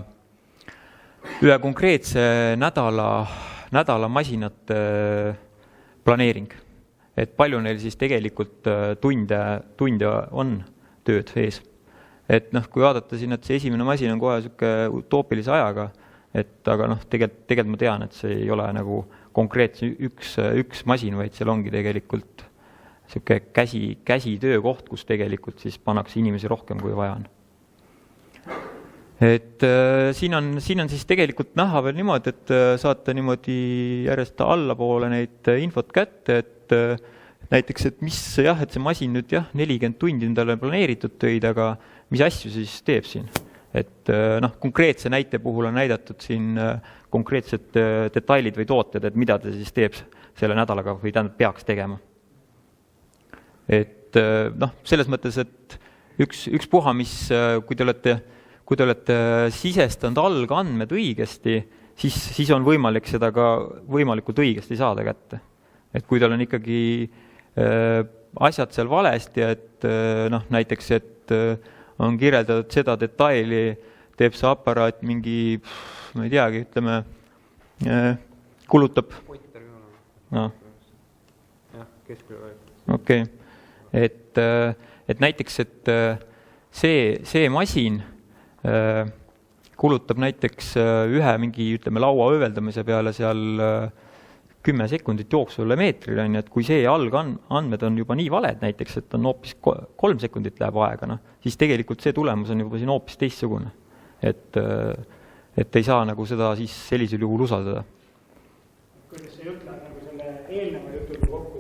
ühe konkreetse nädala masinate planeering. Et palju neil siis tegelikult tunde on tööd ees. Et kui vaadata siin, et see esimene masin on kohe selline utoopilise ajaga, aga tegelikult ma tean, et see ei ole nagu konkreetse üks masin, vaid seal ongi tegelikult selline käsitöökoht, kus tegelikult siis pannakse inimesi rohkem kui vaja on. Et siin on siis tegelikult näha veel niimoodi, et saate niimoodi järjest allapoole neid infot kätte, et näiteks, et et see masin nüüd 40 tundi endale planeeritud töid, aga mis asju siis teeb siin? Et konkreetse näite puhul on näidatud siin konkreetsed detailid või tooted, et mida ta siis teeb selle nädalaga või tähendab peaks tegema. Et selles mõttes, et üks puha, mis kui te olete sisestanud algandmed õigesti, siis on võimalik seda ka võimalikult õigesti saada kätte. Et kui tal on ikkagi asjad seal valesti, et näiteks, et on kirjeldatud seda detaili, teeb see aparaat mingi, ma ei teagi, ütleme, kulutab. No. Okei. Et näiteks, et see masin kulutab näiteks ühe mingi, ütleme, laua ööveldamise peale seal 10 sekundit jooksule meetril, et kui see algandmed on juba nii valed näiteks, et on hoopis 3 sekundit läheb aega, no, siis tegelikult see tulemus on juba siin hoopis teistsugune. Et ei saa nagu seda siis sellisel juhul usaldada. Kuidas see jutt läheb nagu selle eelneva jutuga kokku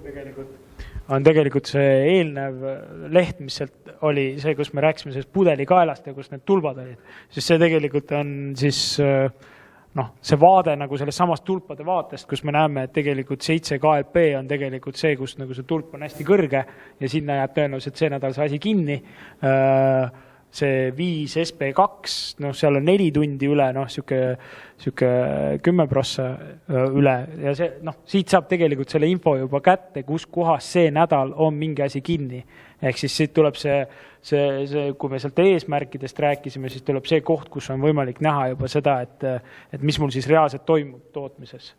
tegelikult see eelnev leht, mis sealt oli see, kus me rääkisime sellest pudelikaelast ja kus need tulbad olid, siis see tegelikult on siis see vaade nagu sellest samast tulpade vaatest, kus me näeme, et tegelikult 7 KLP on tegelikult see, kus nagu see tulp on hästi kõrge ja sinna jääb tõenäoliselt see nädal see asi kinni. See 5 SP2, seal on 4 tundi üle, siuke 10% üle ja see, siit saab tegelikult selle info juba kätte, kus kohas see nädal on mingi asi kinni. Ehk siis siit tuleb see, kui me sealt eesmärkidest rääkisime, siis tuleb see koht, kus on võimalik näha juba seda, et mis mul siis reaalselt toimub tootmises.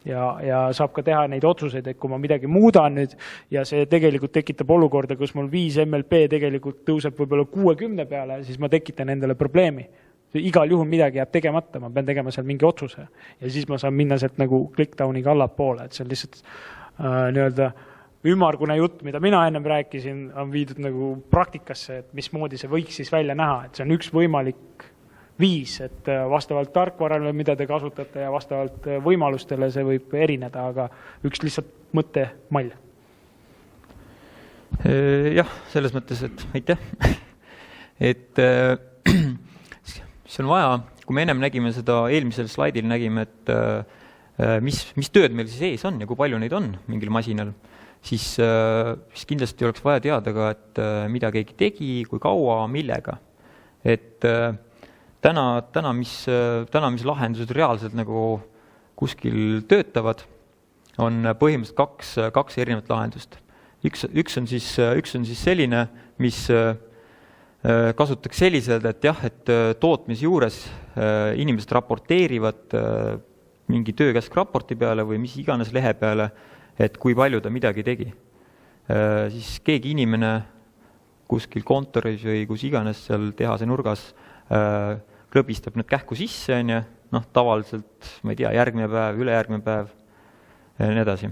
Ja saab ka teha neid otsuseid, et kui ma midagi muudan nüüd ja see tegelikult tekitab olukorda, kus mul 5 MLP tegelikult tõuseb võib-olla 60 peale, siis ma tekitan endale probleemi. Igal juhul midagi jääb tegemata, ma pean tegema seal mingi otsuse ja siis ma saan minna sealt nagu clickdowniga allapoole, et see on lihtsalt nii-öelda ümmargune jutt, mida mina ennem rääkisin, on viidud nagu praktikasse, et mismoodi see võiks siis välja näha, et see on üks võimalik viis, et vastavalt tarkvarale, mida te kasutate ja vastavalt võimalustele see võib erineda, aga üks lihtsalt mõttemall. Jah, selles mõttes, et aitäh. Et see on vaja, kui me ennem nägime seda, eelmisel slaidil nägime, et mis tööd meil siis ees on ja kui palju neid on mingil masinal, siis kindlasti oleks vaja teada ka, et mida keegi tegi, kui kaua, millega. Et täna, mis lahendused reaalselt nagu kuskil töötavad, on põhimõtteliselt kaks erinevat lahendust. Üks on siis selline, mis kasutaks selliselt, et jah, et tootmise juures inimesed raporteerivad mingi töökäskraporti peale või mis iganes lehe peale, et kui palju ta midagi tegi. Siis keegi inimene kuskil kontoris või kus iganes seal tehase nurgas klõbistab need kähku sisse, tavaliselt, ma ei tea, järgmine päev, ülejärgmine päev ja nii edasi.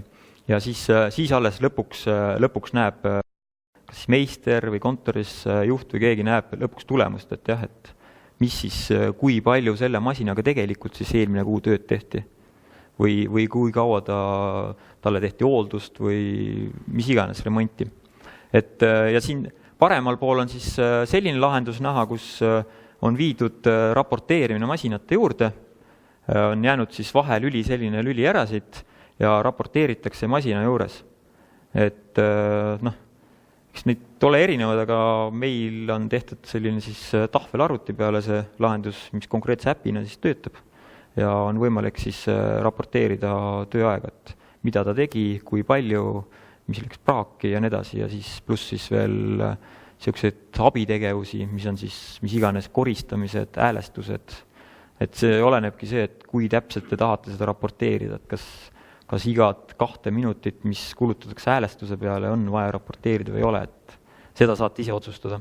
Ja siis alles lõpuks näeb kas meister või kontoris juht või keegi näeb lõpuks tulemust, et jah, et mis siis, kui palju selle masinaga tegelikult siis eelmine kuu tööd tehti või kui kaua talle tehti hooldust või mis iganes remonti. Ja siin paremal pool on siis selline lahendus näha, kus on viidud raporteerimine masinate juurde, on jäänud siis vahelüli selline lüli ära siit ja raporteeritakse masina juures. Et eks neid ole erinevad, aga meil on tehtud selline siis tahvelarvuti peale see lahendus, mis konkreetse äpina siis töötab ja on võimalik siis raporteerida tööaega, et mida ta tegi, kui palju, mis läks praaki ja nii edasi ja siis pluss siis veel sellised abitegevusi, mis on siis mis iganes koristamised, häälestused. Et see olenebki see, et kui täpselt te tahate seda raporteerida, et kas igat 2 minutit, mis kulutatakse häälestuse peale, on vaja raporteerida või ei ole, et seda saate ise otsustada.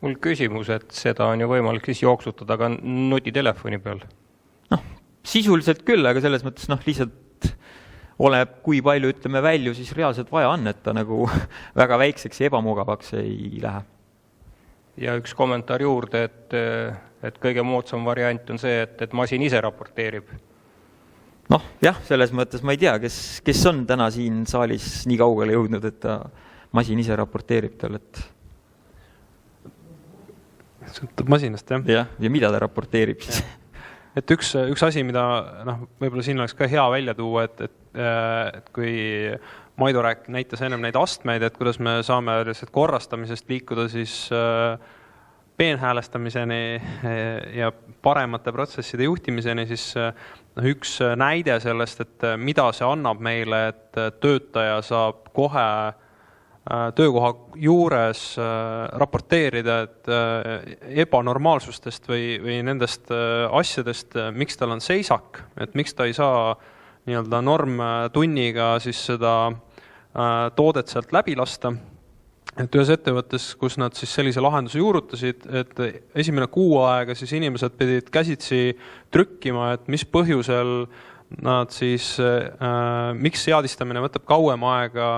Mul küsimus, et seda on ju võimalik siis jooksutada ka nutitelefoni peal? Sisuliselt küll, aga selles mõttes lihtsalt oleneb, kui palju ütleme välju siis reaalselt vaja on, et ta nagu väga väikseks ja ebamugavaks ei lähe. Ja üks kommentaar juurde, et kõige moodsam variant on see, et masin ise raporteerib. Jah, selles mõttes ma ei tea, kes on täna siin saalis nii kaugele jõudnud, et ta masin ise raporteerib tal, et sõltub masinast, jah. Ja mida ta raporteerib siis? Et üks asi, mida võib-olla siin oleks ka hea välja tuua, et kui Maido näitas ennem neid astmeid, et kuidas me saame korrastamisest liikuda siis peenhäälestamiseni ja paremate protsesside juhtimiseni, siis üks näide sellest, et mida see annab meile, et töötaja saab kohe töökoha juures raporteerida, et ebanormaalsustest või nendest asjadest, miks tal on seisak, et miks ta ei saa nii-öelda normtunniga siis seda toodet sealt läbi lasta. Et ühes ettevõttes, kus nad siis sellise lahenduse juurutasid, et esimene kuu aega siis inimesed pidid käsitsi trükkima, et mis põhjusel nad siis, miks seadistamine võtab kauem aega,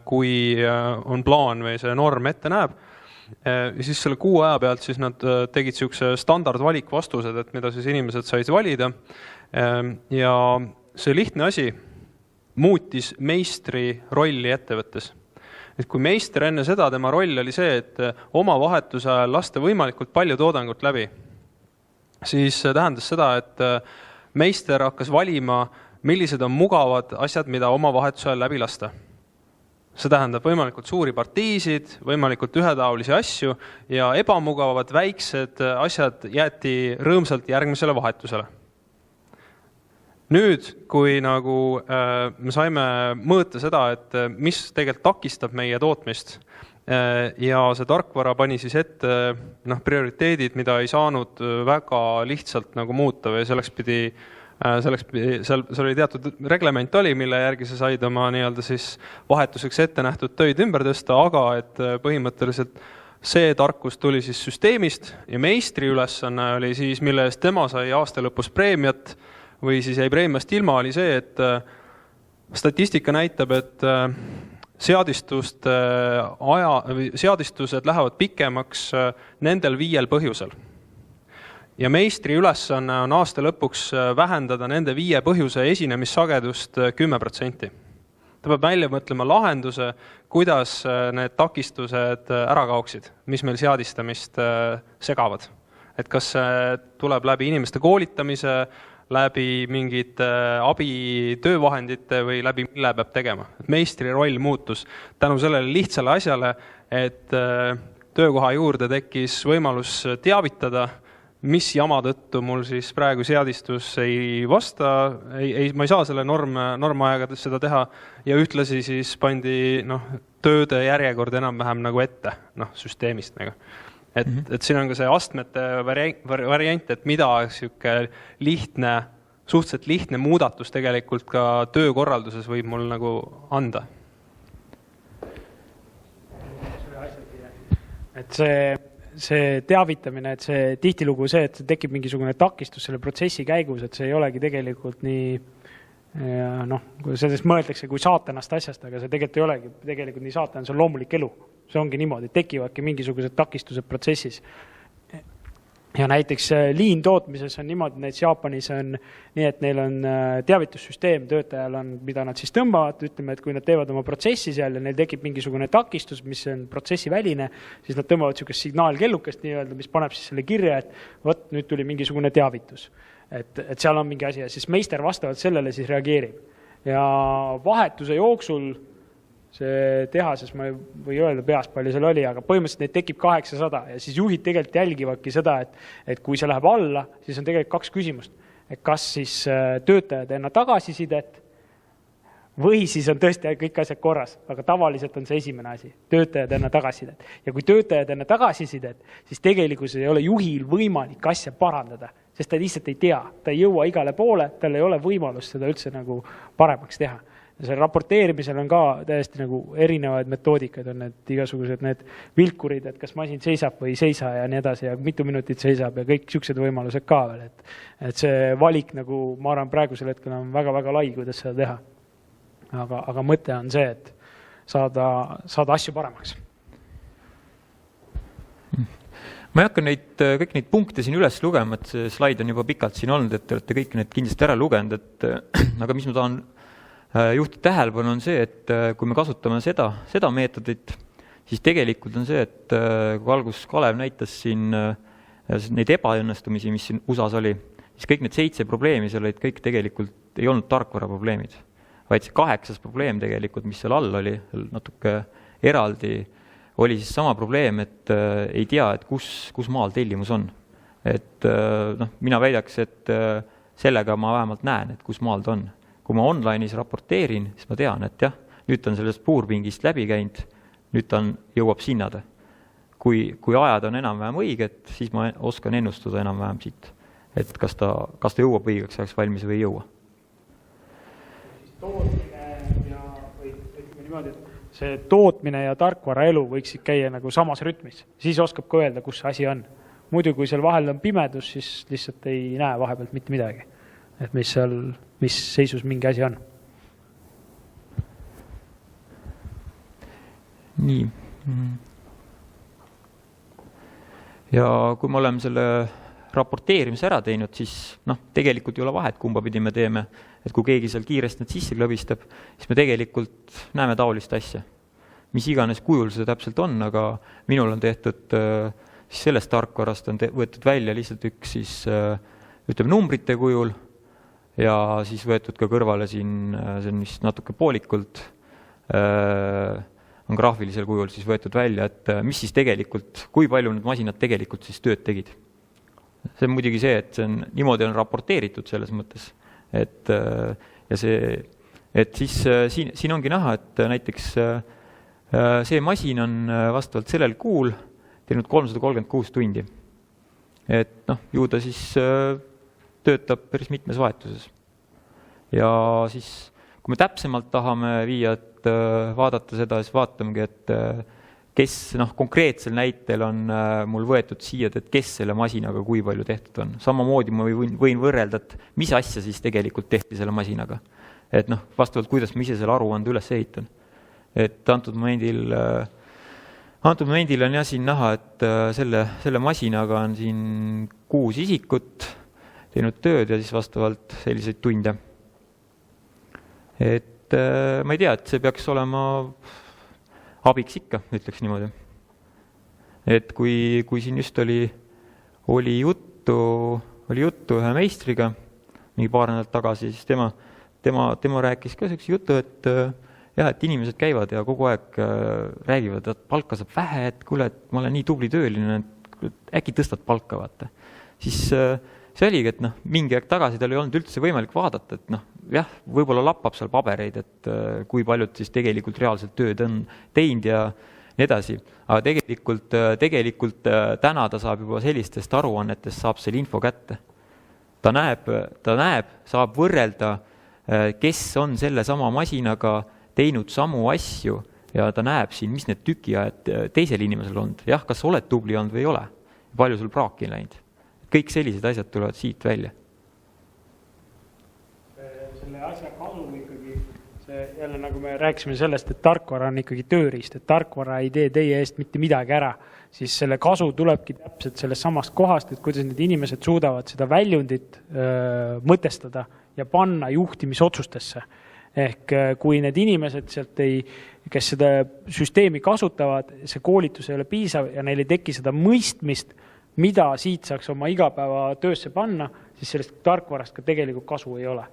kui on plaan või see norm ette näeb. Ja siis selle kuu aja pealt siis nad tegid niisuguse standardvalikvastused, et mida siis inimesed said valida. Ja see lihtne asi muutis meistri rolli ettevõttes. Et kui meister enne seda, tema roll oli see, et oma vahetuse ajal lasta võimalikult palju toodangut läbi, siis tähendas seda, et meister hakkas valima, millised on mugavad asjad, mida oma vahetuse ajal läbi lasta. See tähendab võimalikult suuri partiisid, võimalikult ühetaolisi asju ja ebamugavad väiksed asjad jäeti rõõmsalt järgmisele vahetusele. Nüüd, kui nagu me saime mõõta seda, et mis tegelikult takistab meie tootmist ja see tarkvara pani siis ette prioriteedid, mida ei saanud väga lihtsalt nagu muuta või selleks pidi, seal oli teatud reglement oli, mille järgi sa said oma nii-öelda siis vahetuseks ette nähtud töid ümber tõsta, aga et põhimõtteliselt see tarkus tuli siis süsteemist ja meistri ülesanne oli siis, mille eest tema sai aasta lõpus preemiat või siis jäi preemiast ilma, oli see, et statistika näitab, et seadistused lähevad pikemaks nendel 5 põhjusel. Ja meistri ülesanne on aasta lõpuks vähendada nende 5 põhjuse esinemissagedust 10%. Ta peab välja mõtlema lahenduse, kuidas need takistused ära kaoksid, mis meil seadistamist segavad. Et kas tuleb läbi inimeste koolitamise, läbi mingite abitöövahendite või läbi mille peab tegema. Meistri roll muutus tänu sellele lihtsale asjale, et töökoha juurde tekkis võimalus teavitada, mis jama tõttu mul siis praegu seadistus ei vasta, ma ei saa selle normajaga seda teha ja ühtlasi siis pandi tööde järjekord enam-vähem nagu ette süsteemist. Et siin on ka see astmete variant, et mida lihtne, suhteliselt lihtne muudatus tegelikult ka töökorralduses võib mul nagu anda. Et see teavitamine, et see tihtilugu see, et tekib mingisugune takistus selle protsessi käigus, et see ei olegi tegelikult nii, kui sellest mõeldakse kui saatanast asjast, aga see tegelikult ei olegi tegelikult nii saatan, see on loomulik elu. See ongi niimoodi, tekivadki mingisugused takistused protsessis. Ja näiteks liin tootmises on niimoodi, näiteks Jaapanis on nii, et neil on teavitussüsteem töötajal on, mida nad siis tõmbavad, ütleme, et kui nad teevad oma protsessi seal ja neil tekib mingisugune takistus, mis on protsessi väline, siis nad tõmbavad niisugust signaalkellukest nii-öelda, mis paneb siis selle kirja, et võt, nüüd tuli mingisugune teavitus. Et seal on mingi asi ja siis meister vastavalt sellele siis reageerib. Ja vahetuse jooksul see tehases, ma ei või öelda peas palju seal oli, aga põhimõtteliselt neid tekib 800 ja siis juhid tegelikult jälgivadki seda, et kui see läheb alla, siis on tegelikult 2 küsimust. Et kas siis töötajad enne tagasisidet või siis on tõesti kõik asjad korras, aga tavaliselt on see esimene asi, töötajad enne tagasisidet. Ja kui töötajad enne tagasisidet, siis tegelikult ei ole juhil võimalik asja parandada, sest ta lihtsalt ei tea, ta ei jõua igale poole, tal ei ole võimalust seda üldse nagu paremaks teha. Ja selle raporteerimisel on ka täiesti nagu erinevaid metoodikaid, on need igasugused need vilkurid, et kas masin seisab või ei seisa ja nii edasi ja mitu minutit seisab ja kõik niisugused võimalused ka veel. Et see valik nagu, ma arvan, praegusel hetkel on väga-väga lai, kuidas seda teha. Aga mõte on see, et saada asju paremaks. Ma ei hakka kõik neid punkte siin üles lugema, et see slaid on juba pikalt siin olnud, et te olete kõik need kindlasti ära lugenud, aga mis ma tahan juhtida tähelepanu on see, et kui me kasutame seda meetodit, siis tegelikult on see, et kui algus Kalev näitas siin neid ebaõnnestumisi, mis siin USAs oli, siis kõik need 7 probleemi seal olid kõik tegelikult ei olnud tarkvara probleemid, vaid see 8. probleem tegelikult, mis seal all oli, natuke eraldi, oli siis sama probleem, et ei tea, et kus maal tellimus on. Et mina väidaks, et sellega ma vähemalt näen, et kus maal ta on. Kui ma online'is raporteerin, siis ma tean, et jah, nüüd on sellest puurpingist läbi käinud, nüüd ta jõuab sinnade. Kui ajad on enam-vähem õiged, siis ma oskan ennustada enam-vähem siit, et kas ta jõuab õigeks ajaks valmis või ei jõua. See tootmine ja tarkvaraelu võiksid käia nagu samas rütmis. Siis oskab ka öelda, kus asi on. Muidu, kui seal vahel on pimedus, siis lihtsalt ei näe vahepealt mitte midagi. Et mis seisus mingi asi on. Nii. Ja kui me oleme selle raporteerimise ära teinud, siis tegelikult ei ole vahet, kumba pidi me teeme. Et kui keegi seal kiiresti need sisse klõbistab, siis me tegelikult näeme taolist asja. Mis iganes kujul see täpselt on, aga minul on tehtud siis sellest tarkvarast on võetud välja lihtsalt üks siis ütleme numbrite kujul ja siis võetud ka kõrvale siin, see on vist natuke poolikult, on graafilisel kujul siis võetud välja, et mis siis tegelikult, kui palju need masinad tegelikult siis tööd tegid. See on muidugi see, et see on, niimoodi on raporteeritud selles mõttes, et siis siin ongi näha, et näiteks see masin on vastavalt sellel kuul teinud 336 tundi. Et ju ta siis töötab päris mitmes vahetuses. Ja siis, kui me täpsemalt tahame viia, et vaadata seda, siis vaatamegi, et kes konkreetsel näitel on mul võetud siia, et kes selle masinaga kui palju tehtud on. Samamoodi ma võin võrrelda, et mis asja siis tegelikult tehti selle masinaga. Et vastavalt, kuidas ma ise selle aruande üles ehitan. Et antud momendil on siin näha, et selle masinaga on siin 6 isikut teinud tööd ja siis vastavalt selliseid tunde. Et ma ei tea, et see peaks olema abiks ikka, ütleks niimoodi. Et kui siin just oli juttu ühe meistriga mingi paar nädalat tagasi, siis tema rääkis ka sellise juttu, et et inimesed käivad ja kogu aeg räägivad, et palka saab vähe, et kuule, et ma olen nii tubli tööline, et äkki tõstad palka, vaata. Siis see oligi, et mingi aeg tagasi tal ei olnud üldse võimalik vaadata, et võib-olla lappab seal pabereid, et kui paljud siis tegelikult reaalselt tööd on teinud ja nii edasi. Aga tegelikult täna ta saab juba sellistest aruannetest saab selle info kätte. Ta näeb, saab võrrelda, kes on selle sama masinaga teinud samu asju ja ta näeb siin, mis need tükiajad teisel inimesel on. Jah, kas oled tubli olnud või ei ole? Palju sul praaki läinud? Kõik sellised asjad tulevad siit välja. Selle asja kasu ikkagi, jälle nagu me rääkisime sellest, et tarkvara on ikkagi tööriist, et tarkvara ei tee teie eest mitte midagi ära, siis selle kasu tulebki täpselt sellest samast kohast, et kuidas need inimesed suudavad seda väljundit mõtestada ja panna juhtimisotsustesse. Ehk kui need inimesed sealt kes seda süsteemi kasutavad, see koolitus ei ole piisav ja neil ei teki seda mõistmist, mida siit saaks oma igapäeva töösse panna, siis sellest tarkvarast ka tegelikult kasu ei ole.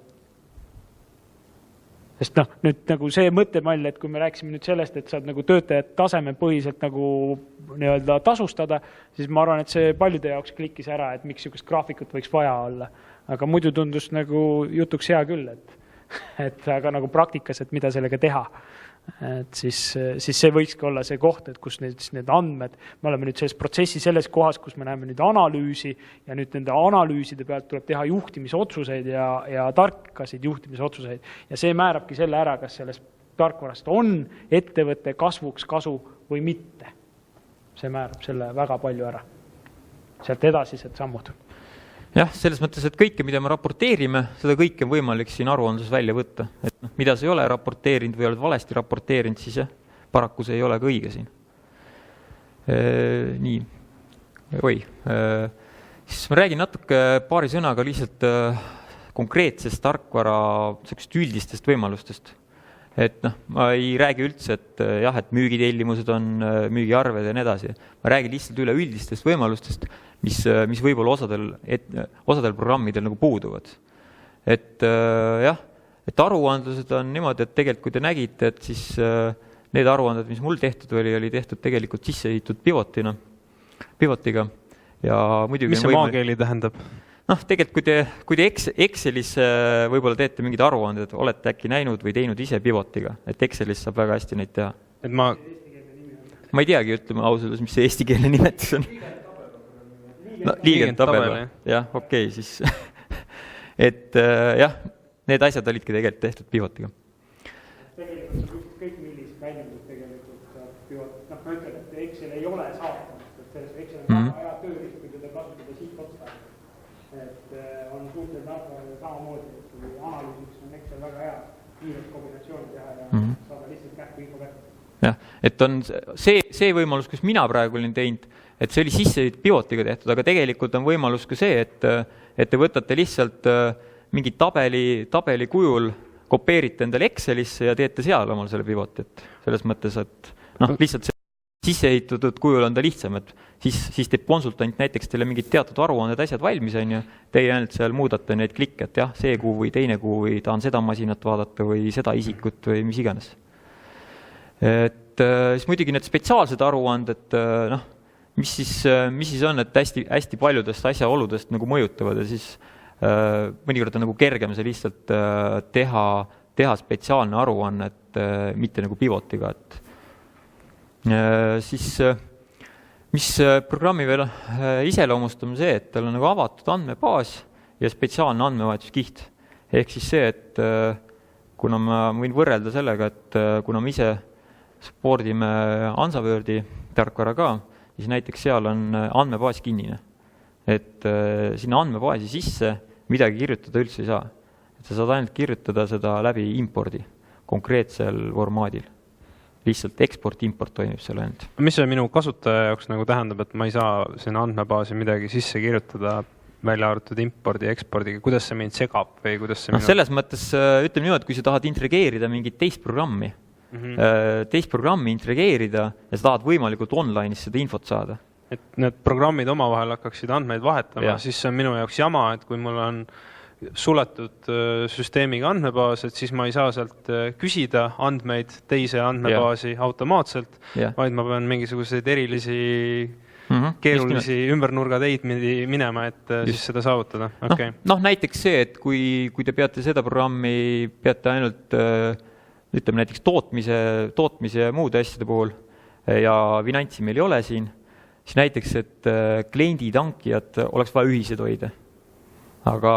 Sest nüüd nagu see mõttemall, et kui me rääksime nüüd sellest, et saad nagu töötajad tasemepõhiselt nagu nii-öelda tasustada, siis ma arvan, et see paljude jaoks klikkis ära, et miks niisugust graafikut võiks vaja olla. Aga muidu tundus nagu jutuks hea küll, et aga nagu praktikas, et mida sellega teha. Et siis see võikski olla see koht, et kus need andmed, me oleme nüüd selles protsessi selles kohas, kus me näeme nüüd analüüsi ja nüüd nende analüüside pealt tuleb teha juhtimisotsuseid ja tarkasid juhtimisotsuseid. Ja see määrabki selle ära, kas sellest tarkvarast on ettevõtte kasvuks kasu või mitte. See määrab selle väga palju ära. Sealt edasised sammud. Jah, selles mõttes, et kõike, mida me raporteerime, seda kõike on võimalik siin aruandluses välja võtta. Et mida sa ei ole raporteerinud või oled valesti raporteerinud, siis paraku see ei ole ka õige siin. Nii. Siis ma räägin natuke paari sõnaga lihtsalt konkreetsest tarkvara üldistest võimalustest. Et ma ei räägi üldse, et müügitellimused on müügiarved ja nii edasi. Ma räägin lihtsalt üle üldistest võimalustest, mis võib-olla osadel programmidel nagu puuduvad. Et aruandlused on niimoodi, et tegelikult kui te nägite, et siis need aruanded, mis mul tehtud oli tehtud tegelikult sisse ehitud pivotiga. Ja muidugi mis see maakeeli tähendab? Tegelikult kui te Excelis võib-olla teete mingid aruanded, olete äkki näinud või teinud ise pivotiga, et Excelis saab väga hästi neid teha. Et ma ma ei teagi, ütleme ausalt, mis see eestikeelne nimetus on. No, liigendtabel, jah, okei, siis et jah, need asjad olidki tegelikult tehtud pivotiga. Tegelikult on kõik millised väljendud tegelikult pivot. Ma ütlen, et Excel ei ole saatamist, et selles Excel on väga hea tööriist, kui teda kasutada siit otsa. Et on suhteliselt tarkvaraga samamoodi, et kui analüüsiks on Excel väga hea kiiret kombinatsiooni teha ja saada lihtsalt kähku info kätte. Jah, et on see võimalus, kus mina praegu olin teinud, et see oli sisse pivotiga tehtud, aga tegelikult on võimalus ka see, et te võtate lihtsalt mingi tabeli kujul, kopeerite endale Excelisse ja teete seal omal selle pivoti, et selles mõttes, et lihtsalt see sisse ehitatud kujul on ta lihtsam, et siis teeb konsultant näiteks teile mingid teatud aruanded asjad valmis, on ju, teie ainult seal muudate neid klikke, et jah, see kuu või teine kuu või tahan seda masinat vaadata või seda isikut või mis iganes. Et siis muidugi need spetsiaalsed aruanded, mis siis on, et hästi paljudest asjaoludest nagu mõjutavad ja siis mõnikord on nagu kergem see lihtsalt teha spetsiaalne aruanne, et mitte nagu pivotiga, et siis mis programmi veel iseloomustab see, et tal on nagu avatud andmebaas ja spetsiaalne andmevahetuskiht. Ehk siis see, et kuna ma võin võrrelda sellega, et kuna me ise supportime Hansawordi tarkvara ka, siis näiteks seal on andmebaas kinnine. Et sinna andmebaasi sisse midagi kirjutada üldse ei saa. Et sa saad ainult kirjutada seda läbi impordi konkreetsel formaadil. Lihtsalt export-import toimib seal ainult. Mis see minu kasutaja jaoks nagu tähendab, et ma ei saa sinna andmebaasi midagi sisse kirjutada välja arvatud impordi, ekspordiga, kuidas see mind segab või kuidas see selles mõttes ütleme niimoodi, kui sa tahad intrigeerida mingit teist programmi, intrigeerida ja sa tahad võimalikult online'is seda infot saada. Et need programmid omavahel hakkaksid andmeid vahetama, siis see on minu jaoks jama, et kui mul on suletud süsteemiga andmebaas, et siis ma ei saa sealt küsida andmeid teise andmebaasi automaatselt, vaid ma pean mingisuguseid erilisi keerulisi ümbernurga teid minema, et siis seda saavutada. Okay. Näiteks see, et kui te peate seda programmi, peate ainult ütleme näiteks tootmise ja muude asjade puhul ja finantsi meil ei ole siin, siis näiteks, et kliendid, hankijad oleks vaja ühised hoida. Aga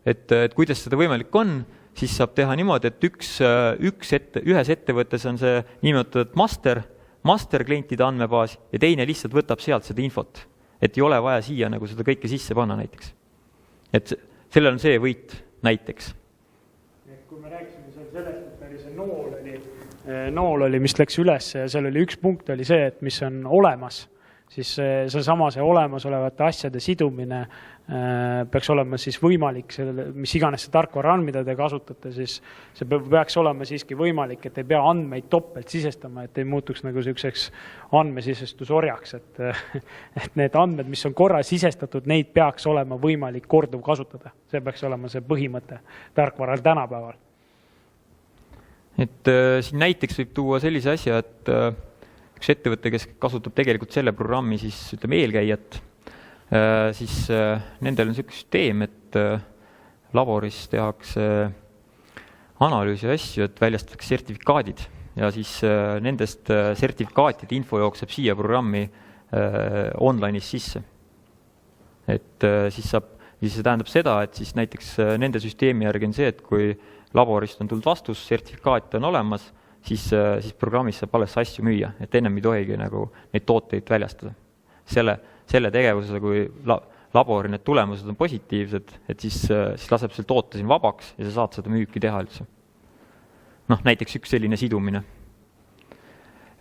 et kuidas seda võimalik on, siis saab teha niimoodi, et ühes ettevõttes on see nimetatud master klientide andmebaas ja teine lihtsalt võtab sealt seda infot. Et ei ole vaja siia nagu seda kõike sisse panna näiteks. Et sellel on see võit näiteks. Kui me rääkisime sellest, et oli see nool oli, mis läks üles ja seal oli üks punkt oli see, et mis on olemas, siis see olemasolevate asjade sidumine peaks olema siis võimalik, mis iganes see tarkvara on, mida te kasutate, siis see peaks olema siiski võimalik, et ei pea andmeid topelt sisestama, et ei muutuks nagu selliseks andmesisestusorjaks, et need andmed, mis on korra sisestatud, neid peaks olema võimalik korduv kasutada. See peaks olema see põhimõte tarkvaral tänapäeval. Et siin näiteks võib tuua sellise asja, et üks ettevõte, kes kasutab tegelikult selle programmi, siis ütleme eelkäijat, siis nendel on selline süsteem, et laboris tehakse analüüsi asju, et väljastatakse sertifikaadid ja siis nendest sertifikaatide info jookseb siia programmi online'is sisse. Et siis see tähendab seda, et siis näiteks nende süsteemi järgi on see, et kui laborist on tulnud vastus, sertifikaat on olemas, siis programmis saab alles asju müüa, et ennem ei tohigi nagu neid tooteid väljastada. Selle tegevuse, kui labori need tulemused on positiivsed, et siis laseb selle toote siin vabaks ja sa saad seda müüki teha üldse. Näiteks üks selline sidumine.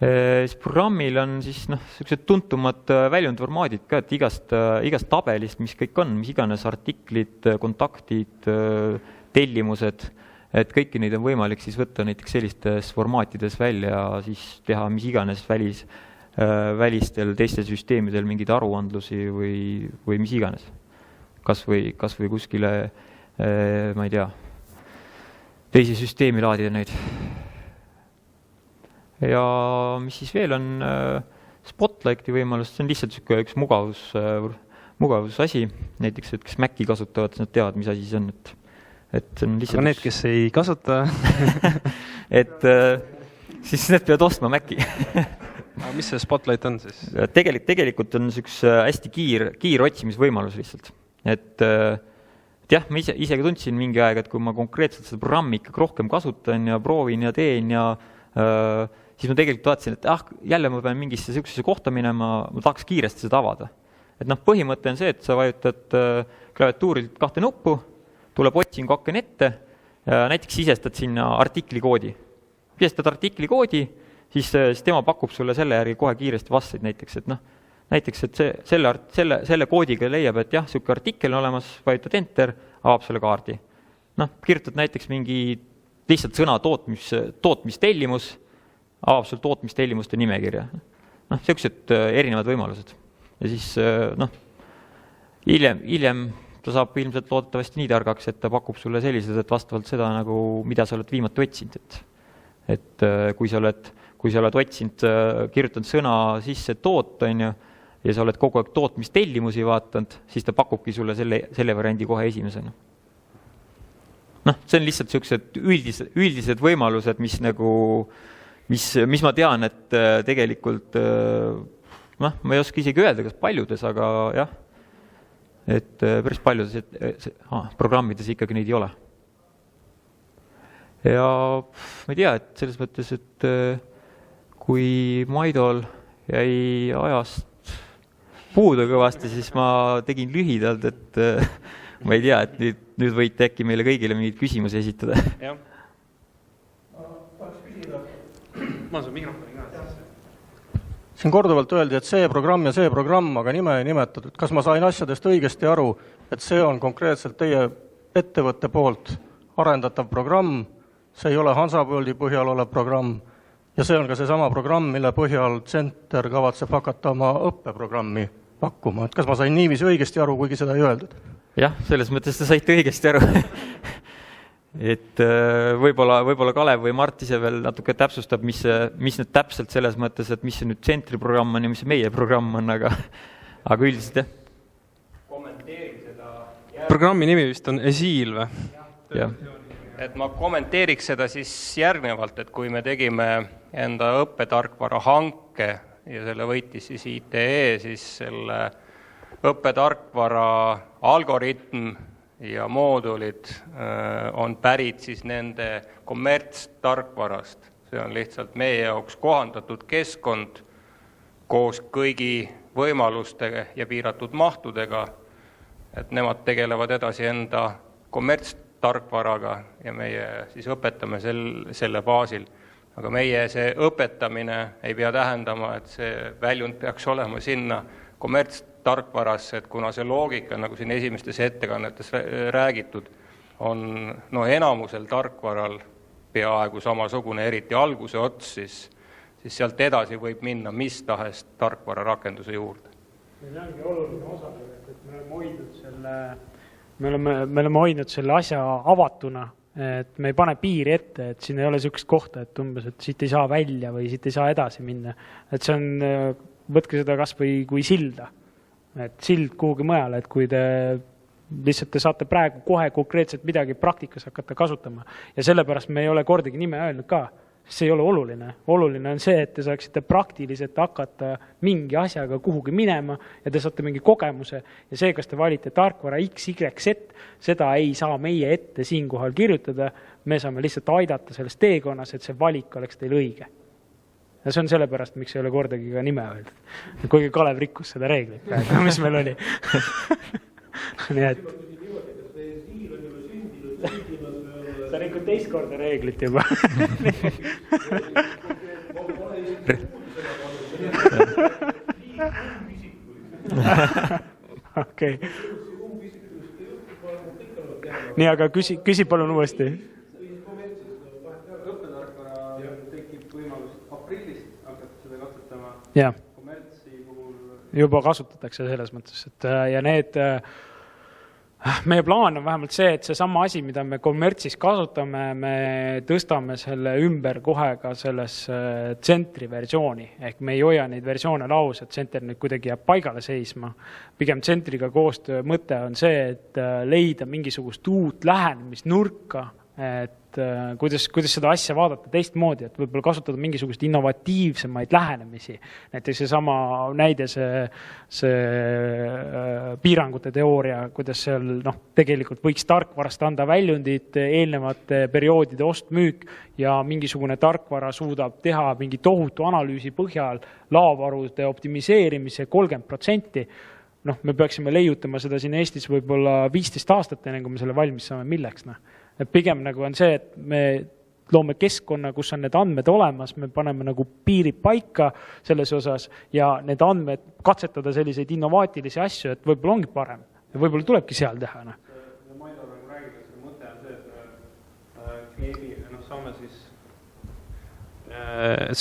Siis programmil on siis sellised tuntumad väljundformaadid ka, et igast tabelist, mis kõik on, mis iganes artiklid, kontaktid, tellimused, et kõiki neid on võimalik siis võtta näiteks sellistes formaatides välja ja siis teha mis iganes välistel teistel süsteemidel mingeid aruandlusi või mis iganes. Kas või kuskile, ma ei tea, teisi süsteemi laadida neid. Ja mis siis veel on Spotlighti võimalus, see on lihtsalt üks mugavusasi, näiteks, et kes Maci kasutavad, nad teavad, mis asi see on, et on lihtsalt... Aga need, kes ei kasuta? et siis need peavad ostma Maci. Aga mis see Spotlight on siis? Tegelikult on üks hästi kiir otsimisvõimalus lihtsalt. Et jah, ma isegi tundsin mingi aeg, et kui ma konkreetselt seda programmi ikkagi rohkem kasutan ja proovin ja teen ja siis ma tegelikult vaatasin, et jälle ma pean mingisse sellisesse kohta minema, ma tahaks kiiresti seda avada. Et põhimõte on see, et sa vajutad klaviatuurilt 2 nuppu, tuleb otsingu aken ette, näiteks sisestad sinna artiklikoodi. Sisestad artiklikoodi, siis tema pakub sulle selle järgi kohe kiiresti vastaid näiteks, et selle koodiga leiab, et jah, selline artikkel on olemas, vajutad enter, avab selle kaardi. Kirjutad näiteks mingi lihtsalt sõna tootmistellimus, avab sul tootmistellimuste nimekirja. Sellised erinevad võimalused. Ja siis hiljem ta saab ilmselt loodetavasti nii targaks, et ta pakub sulle sellised, et vastavalt seda, mida sa oled viimati otsinud. Et kui sa oled otsinud, kirjutanud sõna sisse toot, ja sa oled kogu aeg tootmistellimusi vaatanud, siis ta pakubki sulle selle variandi kohe esimesena. See on lihtsalt sellised üldised võimalused, mis ma tean, et tegelikult ma ei oska isegi öelda, kas paljudes, aga jah, et päris paljudes programmides ikkagi neid ei ole. Ja ma ei tea, et selles mõttes, et kui Maidol jäi ajast puudu kõvasti, siis ma tegin lühidalt, et ma ei tea, et nüüd võite äkki meile kõigile mingeid küsimusi esitada. Jah. Ma olen mikrofoni ka. Siin korduvalt öeldi, et see programm, aga nime ei nimetatud. Kas ma sain asjadest õigesti aru, et see on konkreetselt teie ettevõtte poolt arendatav programm, see ei ole Hansapoldi põhjal olev programm ja see on ka seesama programm, mille põhjal Center kavatseb hakata oma õppeprogrammi pakkuma. Et kas ma sain niiviisi õigesti aru, kuigi seda ei öeldud? Jah, selles mõttes te saite õigesti aru. Et võib-olla Kalev või Mart ise veel natuke täpsustab, mis nüüd täpselt selles mõttes, et mis see nüüd Centri programm on ja mis see meie programm on, aga üldiselt jah. Kommenteerin seda Programmi nimi vist on Esiil või? Jah. Et ma kommenteeriks seda siis järgnevalt, et kui me tegime enda õppetarkvara hanke ja selle võitis siis ITE, siis selle õppetarkvara algoritm ja moodulid on pärit siis nende kommertstarkvarast. See on lihtsalt meie jaoks kohandatud keskkond koos kõigi võimalustega ja piiratud mahtudega, et nemad tegelevad edasi enda kommertstarkvaraga ja meie siis õpetame selle baasil. Aga meie see õpetamine ei pea tähendama, et see väljund peaks olema sinna kommertstarkvarasse, et kuna see loogika, nagu siin esimestes ettekannetes räägitud, on enamusel tarkvaral peaaegu samasugune, eriti alguse ots, siis sealt edasi võib minna mis tahes tarkvara rakenduse juurde. Meil ongi oluline osa, et me oleme hoidnud selle asja avatuna, et me ei pane piiri ette, et siin ei ole sellist kohta, et umbes, et siit ei saa välja või siit ei saa edasi minna. Et see on, võtke seda kas või kui silda. Et sild kuhugi mujale, et kui te lihtsalt te saate praegu kohe konkreetselt midagi praktikas hakata kasutama. Ja sellepärast me ei ole kordagi nime öelnud ka. See ei ole oluline. Oluline on see, et te saaksite praktiliselt hakata mingi asjaga kuhugi minema ja te saate mingi kogemuse ja see, kas te valite tarkvara X, Y, Z, seda ei saa meie ette siinkohal kirjutada. Me saame lihtsalt aidata selles teekonnas, et see valik oleks teil õige. Ja see on sellepärast, miks ei ole kordagi ka nime öeldud. Kuigi Kalev rikkus seda reeglit, mis meil oli. Nii et sa rikkud teist korda reeglit juba. Okei. Nii, aga küsi palun uuesti. Õppetarkvara tekib võimalus aprillist hakata seda kasutama. Jah. Kommertsi puhul juba kasutatakse selles mõttes, et ja need meie plaan on vähemalt see, et see sama asi, mida me kommertsis kasutame, me tõstame selle ümber kohe ka selles Centri versiooni. Ehk me ei hoia neid versioone laus, et Center nüüd kuidagi jääb paigale seisma. Pigem Centriga koostöö mõte on see, et leida mingisugust uut lähenemisnurka, et kuidas seda asja vaadata teistmoodi, et võib-olla kasutada mingisugust innovatiivsemaid lähenemisi. Näiteks seesama näide, see piirangute teooria, kuidas seal tegelikult võiks tarkvarast anda väljundid, eelnevate perioodide ost-müük ja mingisugune tarkvara suudab teha mingi tohutu analüüsi põhjal laovarude optimiseerimise 30%. Me peaksime leiutama seda siin Eestis võib-olla 15 aastat enne, kui me selle valmis saame, milleks. Et pigem on see, et me loome keskkonna, kus on need andmed olemas, me paneme piirid paika selles osas ja need andmed katsetada selliseid innovaatilisi asju, et võib-olla ongi parem ja võib-olla tulebki seal teha. Maido räägib, et see mõte on see, et saame siis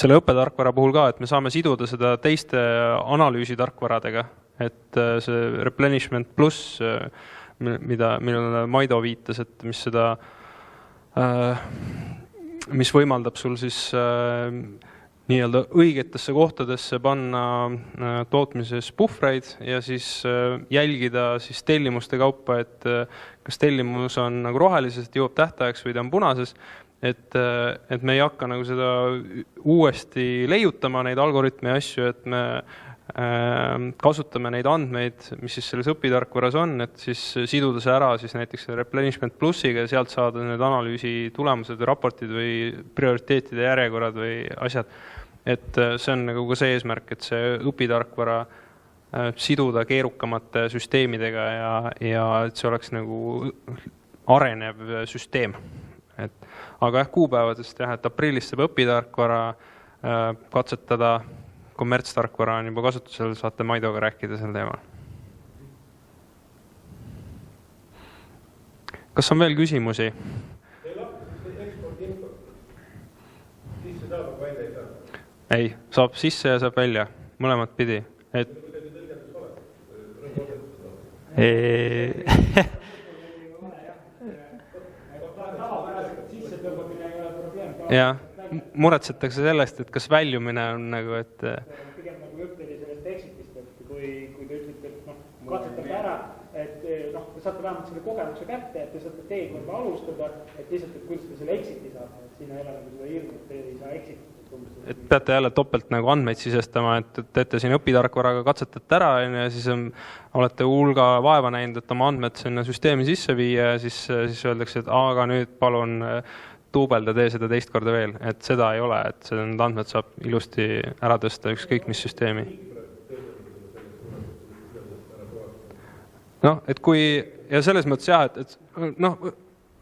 selle õppetarkvara puhul ka, et me saame siduda seda teiste analüüsitarkvaradega, et see replenishment pluss, millele Maido viitas, et mis võimaldab sul siis nii-öelda õigetesse kohtadesse panna tootmises puhvreid ja siis jälgida siis tellimuste kaupa, et kas tellimus on rohelises, et jõuab tähtajaks või ta on punases, et me ei hakka seda uuesti leiutama, neid algoritme ja asju, et me kasutame neid andmeid, mis siis selles õpitarkvaras on, et siis siduda see ära siis näiteks replenishment plussiga ja sealt saada need analüüsi tulemused või raportid või prioriteetide järjekorrad või asjad. Et see on ka see eesmärk, et see õpitarkvara siduda keerukamate süsteemidega ja et see oleks arenev süsteem. Aga kuupäevadest et aprillis saab õpitarkvara katsetada, kommertstarkvara on juba kasutusel, saate Maidoga rääkida sel teemal. Kas on veel küsimusi? Ei, saab sisse ja saab välja, mõlemat pidi. Jah. Muretsetakse sellest, et kas väljumine on et pigem õppeli sellest exitist, et kui te ütlete, et katsetate ära, et te saate vähemalt selle kogemuse kätte, et te saate teekorda alustada, et lihtsalt, et kuidas te selle exiti saate, et siin ei ole seda hirmu, et te ei saa exitit. Et peate jälle topelt andmeid sisestama, et teete siin õpitarkvaraga katsetate ära ja siis olete hulga vaeva näinud, et oma andmed sinna süsteemi sisse viia ja siis öeldakse, et aga nüüd palun tuubelda, tee seda teist korda veel, et seda ei ole, et need andmed saab ilusti ära tõsta ükskõik mis süsteemi. Et kui, ja selles mõttes jah, et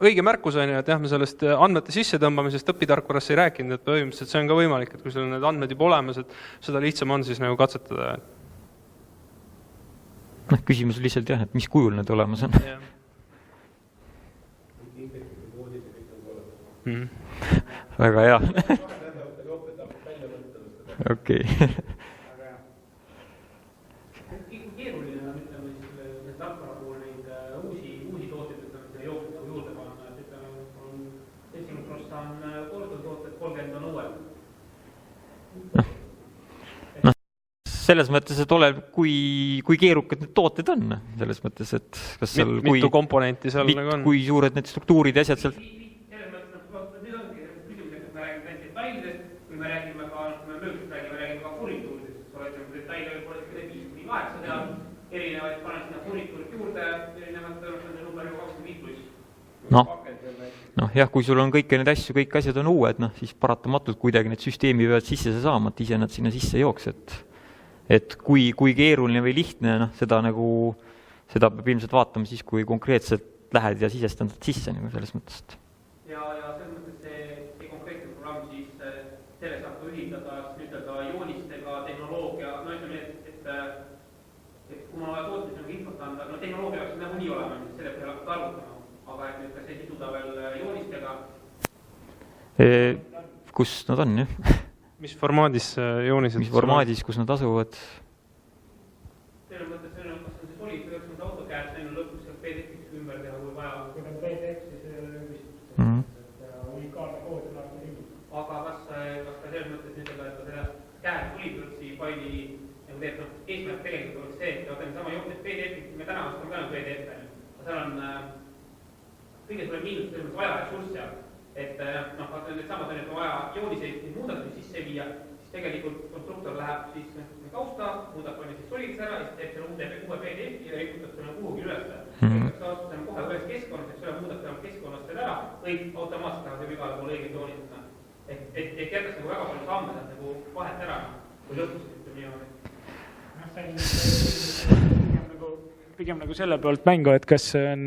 õige märkus on ju, et jah, me sellest andmete sisse tõmbamisest õpitarkvarasse ei rääkinud, et põhimõtteliselt see on ka võimalik, et kui sul on need andmed juba olemas, et seda lihtsam on siis katsetada. Küsimus lihtsalt jah, et mis kujul need olemas on. Väga hea. Okei. Keeruline on, ütleme siis tarkvara puhul neid uusi tooteid juurde panna, et on 70% on kordutooted, 30 on uued. Selles mõttes, et oleneb, kui keerukad need tooted on. Selles mõttes, et kas seal mitu komponenti seal on. Kui suured need struktuurid ja asjad seal. Me räägime ka mööksust, räägime ka furnituuridest, detaile võib-olla 5-8 teha, erinevaid panen sinna furnituurid juurde, erinevad number 25+. Jah, kui sul on kõiki neid asju, kõik asjad on uued, siis paratamatult kuidagi need süsteemi peavad sisse saama, et ise nad sinna sisse jooks. Et kui keeruline või lihtne, seda peab ilmselt vaatama siis, kui konkreetselt lähed ja sisestandad sisse selles mõttes. Ja selles mõttes see konkreetne programm siis selle saab ühildada joonistega, tehnoloogia, ütleme, et kui ma tootmisega infot anda, tehnoloogia peaks nii olema, selle peale arvutama, aga et nüüd ka see siduda veel joonistega. Kus nad on, jah? Mis formaadis joonised? Mis formaadis, kus nad asuvad? Selles mõttes, kas on see solid või on AutoCAD, see on lõpus PDF-iks ümber teha, kui vaja. Kui on PDF, siis ei ole küsimus. Unikaalne kood on alati ringi. Aga kas ka selles mõttes ütelda, et selle käed tulipõrtsi faili teeb, eesmärk tegelikult oleks see, et vaatame sama jookset PDF-i, me täna ostame ka PDF-e, seal on kõige suurem miinus selles mõttes ajaressurss seal. Et need samad on, et vaja jooniseid muudatusi sisse viia, siis tegelikult konstruktor läheb siis kausta, muudab siis solids ära, siis teeb selle uue PDF-i ja rikutab selle kuhugi üles. See on kohe ühes keskkonnas, eks ole, muudab seal keskkonnas selle ära, kõik automaatselt tahab igale poole õige joonistada. Et jätaks nagu väga palju samme sealt nagu vahet ära, kui lõpus ütleb niimoodi. Pigem nagu selle poolt mängu, et kas on,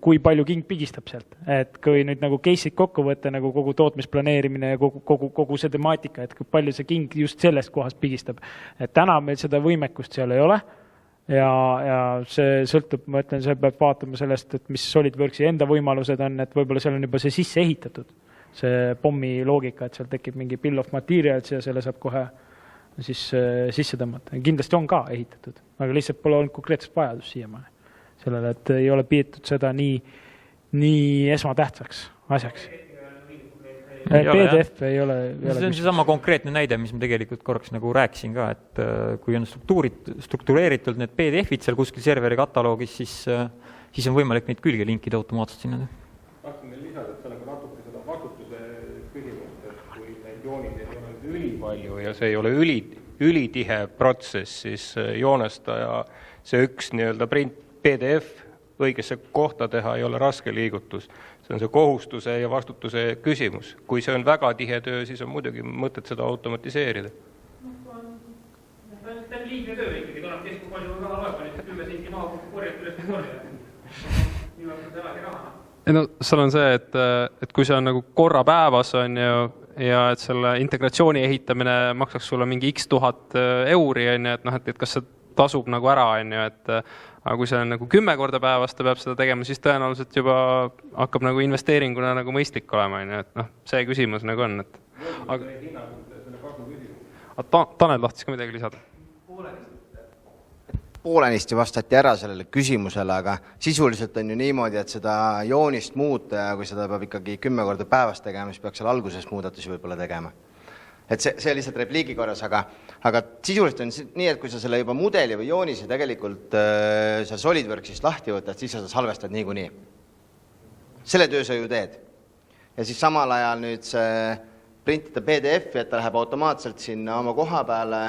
kui palju king pigistab sealt. Et kui nüüd nagu case'id kokku võtta, nagu kogu tootmisplaneerimine ja kogu see temaatika, et kui palju see king just sellest kohast pigistab. Et täna meil seda võimekust seal ei ole ja see sõltub, ma ütlen, see peab vaatama sellest, et mis SolidWorksi enda võimalused on, et võib-olla seal on juba see sisse ehitatud. See pommi loogika, et seal tekib mingi bill of materials ja selle saab kohe siis sisse tõmmata. Kindlasti on ka ehitatud, aga lihtsalt pole olnud konkreetselt vajadus siiamaani. Sellele, et ei ole piitud seda nii esmatähtsaks asjaks. PDF ei ole... See on seesama konkreetne näide, mis ma tegelikult korraks nagu rääkisin ka, et kui on struktureeritud need PDF-id seal kuskil serveri kataloogis, siis on võimalik neid külge linkida automaatselt sinna. Tahtsin veel lisada, et see on natuke seda vastutuse küsimust, et kui neid jooniseid ei ole ülipalju ja see ei ole ülitihe protsess, siis joonestaja see üks nii-öelda print PDF õigesse kohta teha ei ole raske liigutus. See on see kohustuse ja vastutuse küsimus. Kui see on väga tihe töö, siis on muidugi mõtet seda automatiseerida. See on liigne töö ikkagi, tuleb kes kui palju raha loeb, 10 senti maha korjad üles korjad. Nii on see vägi raha. No, seal on see, et kui see on nagu korra päevas on ju, ja et selle integratsiooni ehitamine maksaks sulle mingi x tuhat euri, et kas see tasub nagu ära, aga kui see on nagu 10 korda päevas ta peab seda tegema, siis tõenäoliselt juba hakkab nagu investeeringuna nagu mõistlik olema, et see küsimus nagu on. Tanel tahtis ka midagi lisada. Poolenisti vastati ära sellele küsimusele, aga sisuliselt on ju niimoodi, et seda joonist muuta ja kui seda peab ikkagi 10 korda päevas tegema, siis peaks seal alguses muudatusi võib-olla tegema. Et see lihtsalt repliigi korras, aga sisuliselt on nii, et kui sa selle juba mudeli või joonise tegelikult sa SolidWorksist lahti võtad, siis sa salvestad niikuinii. Selle töö sa ju teed. Ja siis samal ajal nüüd see printida PDF, et ta läheb automaatselt sinna oma koha peale,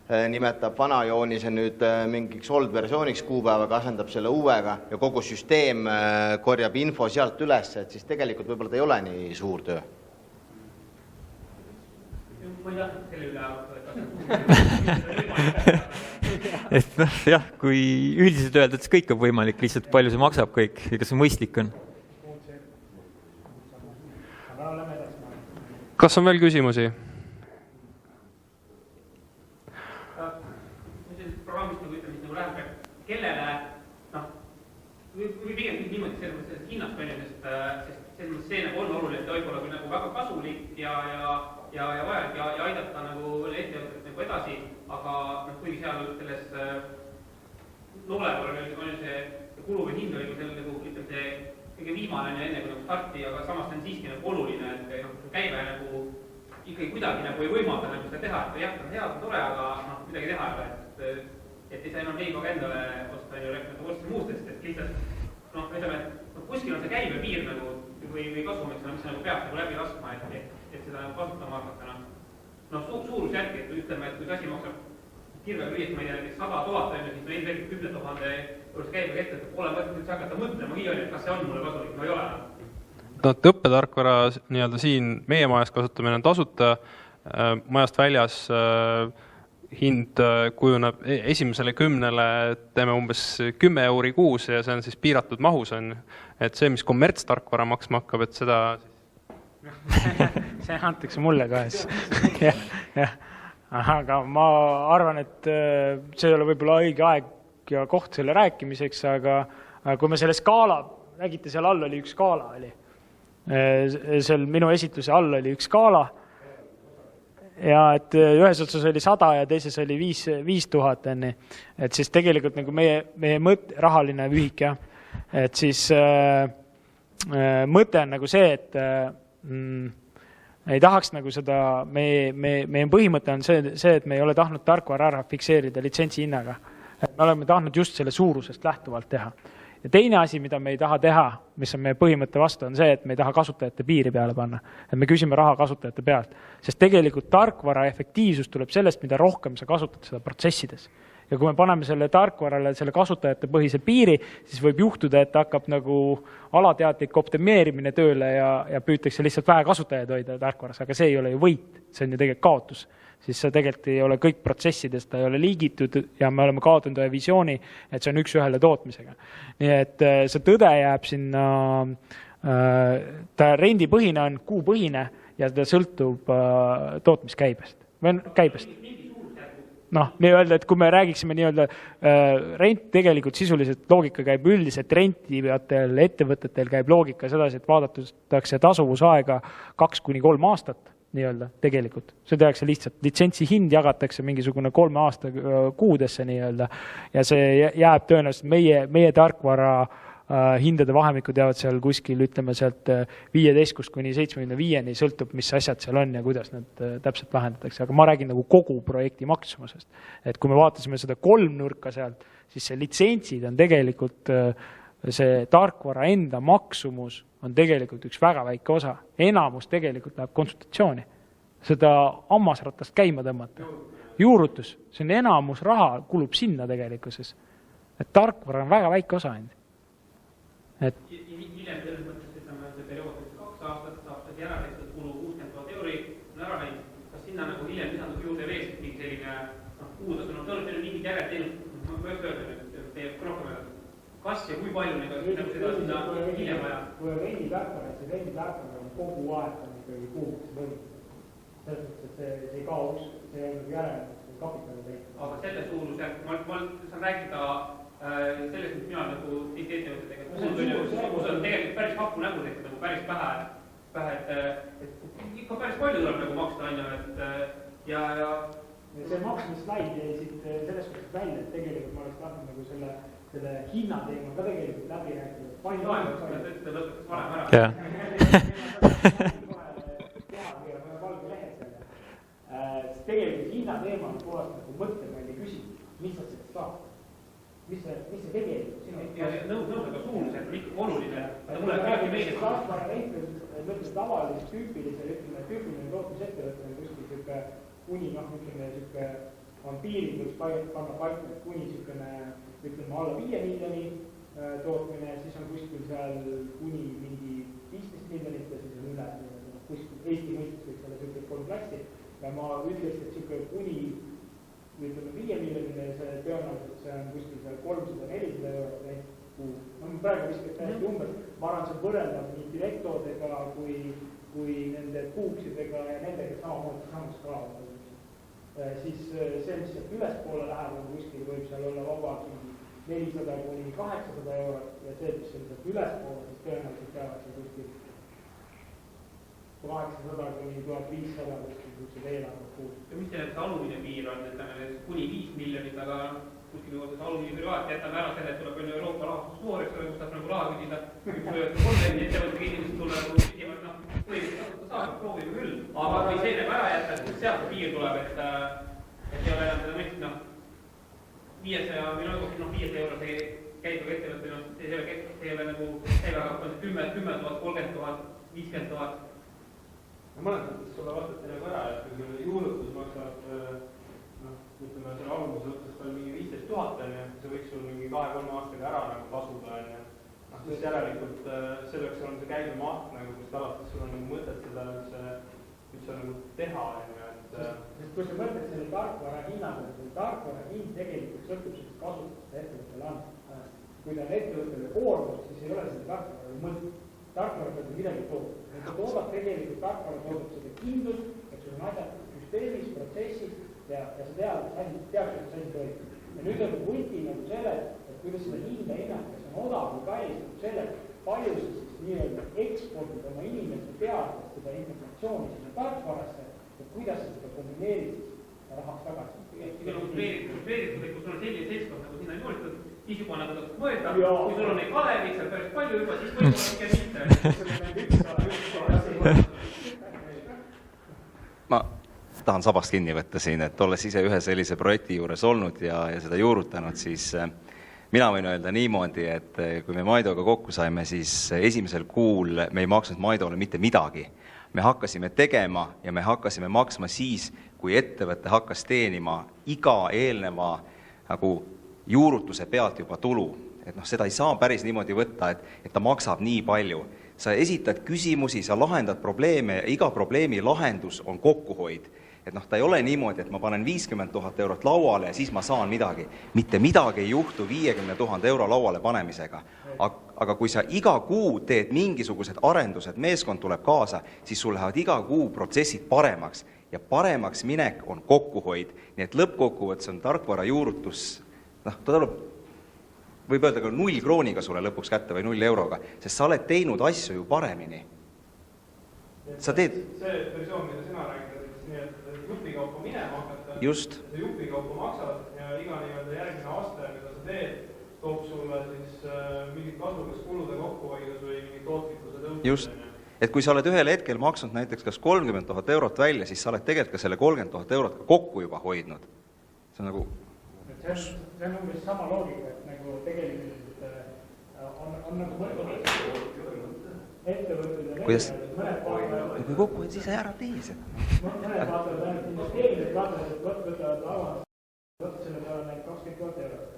nimetab vana joonise nüüd mingiks old versiooniks kuupäevaga, asendab selle uuega ja kogu süsteem korjab info sealt üles, et siis tegelikult võib-olla ta ei ole nii suur töö. Ma ei tahtnud selle üle et jah, kui üldiselt öelda, et see kõik on võimalik, lihtsalt palju see maksab kõik ja kas see mõistlik on. Kas on veel küsimusi? Kellele, või pigem niimoodi sellest hinnast palju, sest see on oluline, et võib-olla kui nagu väga kasulik ja vajalik ja aidata nagu ettevõtet nagu edasi, aga kui seal selles noolepool on see kulu või hind oli nagu see kõige viimane enne kui starti, aga samas on siiski nagu oluline, et käive nagu ikkagi kuidagi nagu ei võimalda seda teha, et jah, on head, tore, aga midagi teha ei ole, et ei saa enam leiba endale osta vorsti muustest, et lihtsalt ütleme, et kuskil on see käive piir nagu või kasumiks, mis nagu peaks nagu läbi laskma, et seda kasutama hakata. Suurusjärk, et ütleme, et kui see asi maksab kirvega lüües, ma ei tea, 100 000, siis meil veel 10 000 eurose käibega ette, et pole mõtet üldse hakata mõtlema, et kas see on mulle kasulik, no ei ole. Õppetarkvara nii-öelda siin meie majas kasutamine on tasuta, majast väljas hind kujuneb esimesele 10 teeme umbes 10 euri kuus ja see on siis piiratud mahus on, et see, mis kommertstarkvara maksma hakkab, et seda see antakse mulle ka jah. Aga ma arvan, et see ei ole võib-olla õige aeg ja koht selle rääkimiseks, aga kui me selle skaala, nägite seal all oli üks skaala oli. Seal minu esitluse all oli üks skaala ja et ühes otsas oli 100 ja teises oli 5000 enne. Et siis tegelikult nagu meie rahaline ühik, jah. Et siis mõte on nagu see, et ei tahaks nagu seda, meie põhimõte on see, et me ei ole tahtnud tarkvara ära fikseerida litsentsi hinnaga. Et me oleme tahtnud just selle suurusest lähtuvalt teha. Ja teine asi, mida me ei taha teha, mis on meie põhimõtte vastu, on see, et me ei taha kasutajate piiri peale panna. Et me küsime raha kasutajate pealt. Sest tegelikult tarkvara efektiivsus tuleb sellest, mida rohkem sa kasutad seda protsessides. Ja kui me paneme selle tarkvarale selle kasutajate põhise piiri, siis võib juhtuda, et hakkab nagu alateadlik optimeerimine tööle ja püütakse lihtsalt vähe kasutajaid hoida tarkvaras, aga see ei ole ju võit, see on ju tegelikult kaotus. Siis see tegelikult ei ole kõik protsessidest, ta ei ole liigitud ja me oleme kaotanud ühe visiooni, et see on üks ühele tootmisega. Nii et see tõde jääb sinna, ta rendipõhine on kuupõhine ja ta sõltub tootmiskäibest. Või käibest. Noh, nii-öelda, et kui me räägiksime nii-öelda rent tegelikult sisuliselt loogika käib üldiselt rentivatel ettevõtetel käib loogika sedasi, et vaadatakse tasuvusaega 2-3 aastat nii-öelda tegelikult. See tehakse lihtsalt, litsentsi hind jagatakse mingisugune 3 aasta kuudesse nii-öelda ja see jääb tõenäoliselt meie tarkvara hindade vahemikud jäävad seal kuskil, ütleme sealt 15-75-ni, sõltub, mis asjad seal on ja kuidas need täpselt lahendatakse. Aga ma räägin nagu kogu projekti maksumusest. Et kui me vaatasime seda 3 nurka sealt, siis see litsentsid on tegelikult, see tarkvara enda maksumus on tegelikult üks väga väike osa. Enamus tegelikult läheb konsultatsiooni. Seda ammasratast käima tõmmata. Juurutus, see on enamus raha kulub sinna tegelikkuses. Et tarkvara on väga väike osa ainult. Hiljem selles mõttes, et see periood 2 aastat saab see ära tehtud kulu 60 000 euri on ära läinud. Kas sinna nagu hiljem lisandub juurde veel selline kuudas, tõenäoliselt mingid järjed teinud, ma võiks öelda, et teie rohkem kas ja kui palju neid nagu seda sinna hiljem vaja? Kui on renditarkvara, see renditarkvara on kogu aeg on ikkagi kuuks võrd. Selles mõttes, et see ei kaoks, see on järele kapitali teid. Aga selle suurusjärk, ma saan rääkida sellest, mis mina nagu tihti ettevõtetega, kus on tegelikult päris hapu nägu tehtud, nagu päris pähe, et ikka päris palju tuleb nagu maksta, ja see maksmislaid jäi siit selles mõttes välja, et tegelikult ma oleks tahtnud nagu selle hinnateema ka tegelikult läbi rääkida. Pani loemaks, et ütle lõpetas varem ära. Tegelikult hinnateema on puhast nagu mõttemalli küsimus, mis sa sellest saab? Mis see tegelikult sinu? Nõudega suurusjärk on ikka oluline. Tarkvara rent on tavaliselt tüüpiline tootmisettevõte kuskil siuke kuni, ütleme, on piirid, võiks panna paika kuni ütleme alla 5 miljoni tootmine, siis on kuskil seal kuni mingi 15 miljonit ja siis on üle kuskil Eesti mõistes võiks olla siuke 3 klassi ja ma ütleks, et siuke kuni ütleme 5 miljonile, see tõenäoliselt see on kuskil seal 300-400 eurot kuu. No praegu viskab täiesti umbes, ma arvan, see võrreldav nii direktoodega kui nende kuuksidega ja nendega samamoodi samas kraavad. Siis see, mis sealt ülespoole läheb, on kuskil võib seal olla vabalt 400-800 eurot ja see, mis sealt ülespoole, siis tõenäoliselt jäävad see kuskil 800-1500 kuskil eelarve kuus. Ja mis see alumine piir on, et kuni 5 miljonit, aga kuskil juurde see alumine piir vaat, jätame ära selle, et tuleb veel Euroopa rahastusvoor, eks ole, kus saab nagu raha küsida. Üks kolmeni ettevõttega inimesed tulevad küsivad, põhimõtteliselt saab, proovime küll. Aga kui see ära jätta, et kus sealt piir tuleb, et ei ole enam seda mõistlik, 500 euro see käibaga ettevõtte, see ei ole nagu käibaga 10 000, 30 000, 50 000. Mõnes mõttes sulle vastati nagu ära, et kui juurutus maksab, ütleme, selle alguses õppes tal mingi 15 000, see võiks sul mingi 2-3 aastaga ära nagu tasuda, siis järelikult selleks on see käibemaht, kust alates sul on nagu mõtet seda üldse nagu teha. Sest kui sa mõtled selle tarkvara hinnaga, tarkvara hind tegelikult sõltub sellest kasutust ettevõttele anda. Kui ta on ettevõttele koormus, siis ei ole selle tarkvara mõtet. Tarkvara peab midagi toodab. Ta toodab tegelikult tarkvara toodab seda kindlust, et sul on asjad süsteemis, protsessis ja sa tead, et asi toimub. Ja nüüd on võti nagu selle, et kuidas seda hinda hinnata, kas on odav või kallis selle, palju sa siis nii-öelda ekspordid oma inimeste teadmist seda informatsiooni sinna tarkvarasse, et kuidas sa seda kombineerid siis rahaks tagasi. Igal kombineeritud, kus on selline seltskond nagu sinna joonitud, siis juba nagu tasub mõelda, kui sul on neid valemeid seal päris palju juba, siis võib-olla ikka mitte. Ma tahan sabast kinni võtta siin, et olles ise ühe sellise projekti juures olnud ja seda juurutanud, siis mina võin öelda niimoodi, et kui me Maidoga kokku saime, siis esimesel kuul me ei maksnud Maidole mitte midagi. Me hakkasime tegema ja me hakkasime maksma siis, kui ettevõte hakkas teenima iga eelneva nagu juurutuse pealt juba tulu. Et seda ei saa päris niimoodi võtta, et ta maksab nii palju. Sa esitad küsimusi, sa lahendad probleeme ja iga probleemi lahendus on kokkuhoid. Et ta ei ole niimoodi, et ma panen 50 000 eurot lauale ja siis ma saan midagi. Mitte midagi ei juhtu 50 000 euro lauale panemisega. Aga kui sa iga kuu teed mingisugused arendused, meeskond tuleb kaasa, siis sul lähevad iga kuu protsessid paremaks. Ja paremaks minek on kokkuhoid. Nii et lõppkokkuvõttes on tarkvara juurutus, ta tuleb, võib öelda ka 0 krooniga sulle lõpuks kätte või 0 euroga, sest sa oled teinud asju ju paremini. Sa teed... See versioon, mida sina räägid, et jupikaupa minema hakata, just. See jupikaupa maksad ja iga järgmine aasta, mida sa teed, toob sulle siis mingit kasu, kas kulude kokkuhoidus või mingi tootlikkuse tõustus. Just. Et kui sa oled ühel hetkel maksnud näiteks kas 30 000 eurot välja, siis sa oled tegelikult ka selle 30 000 eurot ka kokku juba hoidnud. See on nagu... See on umbes sama loogika, et nagu tegelikult on nagu mõned ettevõtted ja kuidas? Mõned vaatavad... Kui kokku, siis ära tee. Mõned vaatavad ainult investeerimised, vaatavad, et võtavad avanud, võtavad selle peale neid 20 000 eurot.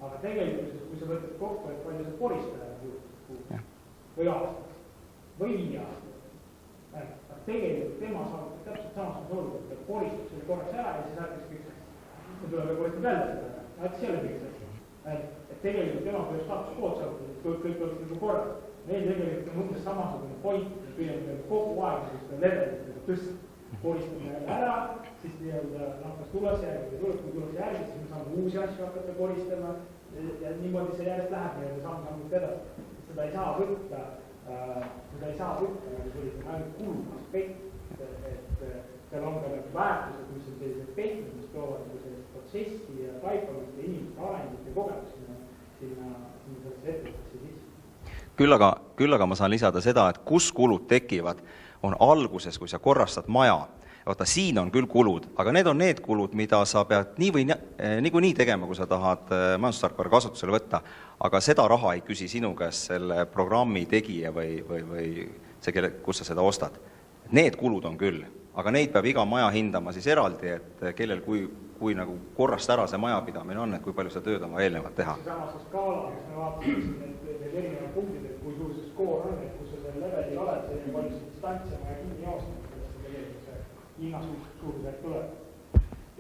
Aga tegelikult, kui sa võtad kokku, et palju sa koristada või aastas või 5 aastas, tegelikult tema saab täpselt samas olukord, et koristab selle korraks ära ja siis rääkis kõik me tuleb koristab jälle seda, et see oli kõik see. Et tegelikult tema peab status kood saada, et kõik oleks nagu korras. Meil tegelikult on umbes samasugune point, et püüame kogu aeg seda levelit tõsta. Koristame ära, siis kas tules järgi või tuleb, kui tules järgi, siis me saame uusi asju hakata koristama ja niimoodi see järjest läheb samm-sammult edasi. Seda ei saa võtta nagu selline ainult kulu aspekt, et seal on ka väärtused, mis on sellised tehnid, mis toovad sellist protsessi ja taipamist ja inimeste arengut ja kogemust sinna sellesse ettevõttesse sisse. Küll aga ma saan lisada seda, et kus kulud tekivad, on alguses, kui sa korrastad maja. Oota, siin on küll kulud, aga need on need kulud, mida sa pead niikuinii tegema, kui sa tahad majandustarkvara kasutusele võtta, aga seda raha ei küsi sinu käest selle programmi tegija või see, kus sa seda ostad. Need kulud on küll, aga neid peab iga maja hindama siis eraldi, et kellel kui nagu korrast ära see majapidamine on, et kui palju seda tööd on eelnevalt teha. See samas skaala, mis me vaatasime need erinevad punktid, et kui suur see skoor on, et kui sa selle levelil oled, see on palju distantsi ja kinni joostama, sellest see tegelikult see hinna suurusjärk tuleb.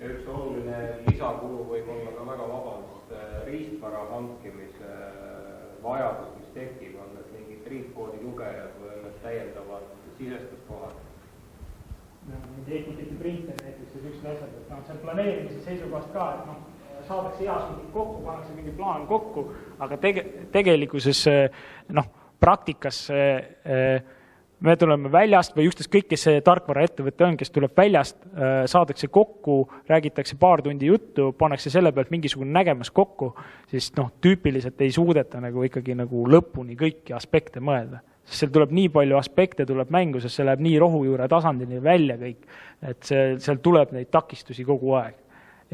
Ja üks oluline lisakulu võib olla ka väga vabalt riistvara hankimise vajadus, mis tekib, on need mingid riistkoodi lugejad või on need täiendavad sisestuskohad. Etiketi printer näiteks ja üksid asjad, et see on planeerimise seisukohast ka, et saadakse heas mingi kokku, pannakse mingi plaan kokku, aga tegelikkuses praktikas me tuleme väljast või üksteist kõik, kes see tarkvara ettevõte on, kes tuleb väljast, saadakse kokku, räägitakse paar tundi juttu, pannakse selle pealt mingisugune nägemus kokku, siis tüüpiliselt ei suudeta nagu ikkagi nagu lõpuni kõiki aspekte mõelda. Sest seal tuleb nii palju aspekte tuleb mängu, sest see läheb nii rohujuure tasandini välja kõik, et seal tuleb neid takistusi kogu aeg.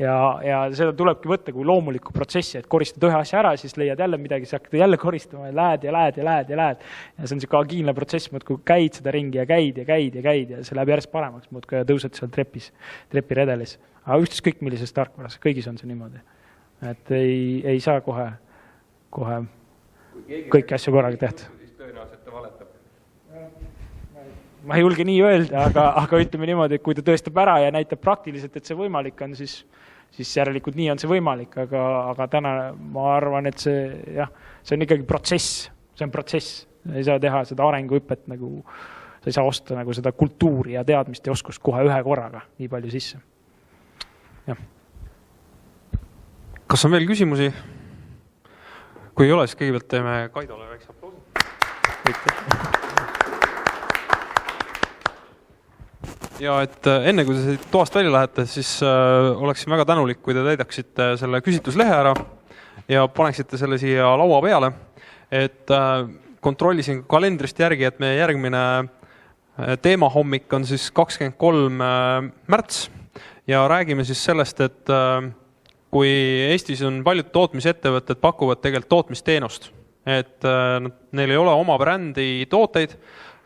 Ja seda tulebki võtta kui loomulikku protsessi, et koristad ühe asja ära, siis leiad jälle midagi, siis hakkad jälle koristama ja lähed. Ja see on see agiilne protsess, kui käid seda ringi ja käid ja see läheb järjest paremaks, ja tõused seal trepiredelis. Aga ühtstes kõik millises tarkvaras, kõigis on see niimoodi. Et ei saa kohe kõiki asju korraga tehta. Ma ei julge nii öelda, aga ütleme niimoodi, et kui ta tõestab ära ja näitab praktiliselt, et see võimalik on, siis järelikult nii on see võimalik, aga täna ma arvan, et see on ikkagi protsess, see on protsess. Ei saa teha seda arenguhüpet, nagu sa ei saa osta nagu seda kultuuri ja teadmist ja oskust kohe ühe korraga nii palju sisse. Ja. Kas on veel küsimusi? Kui ei ole, siis kõigepealt teeme Kaidole väikse aplausi. Ja et enne kui te toast välja lähete, siis oleksin väga tänulik, kui te täidaksite selle küsitluslehe ära ja paneksite selle siia laua peale. Et kontrollisin kalendrist järgi, et meie järgmine teemahommik on siis 23. märts ja räägime siis sellest, et kui Eestis on paljud tootmisettevõtted pakuvad tegelikult tootmisteenust, et neil ei ole oma brändi tooteid,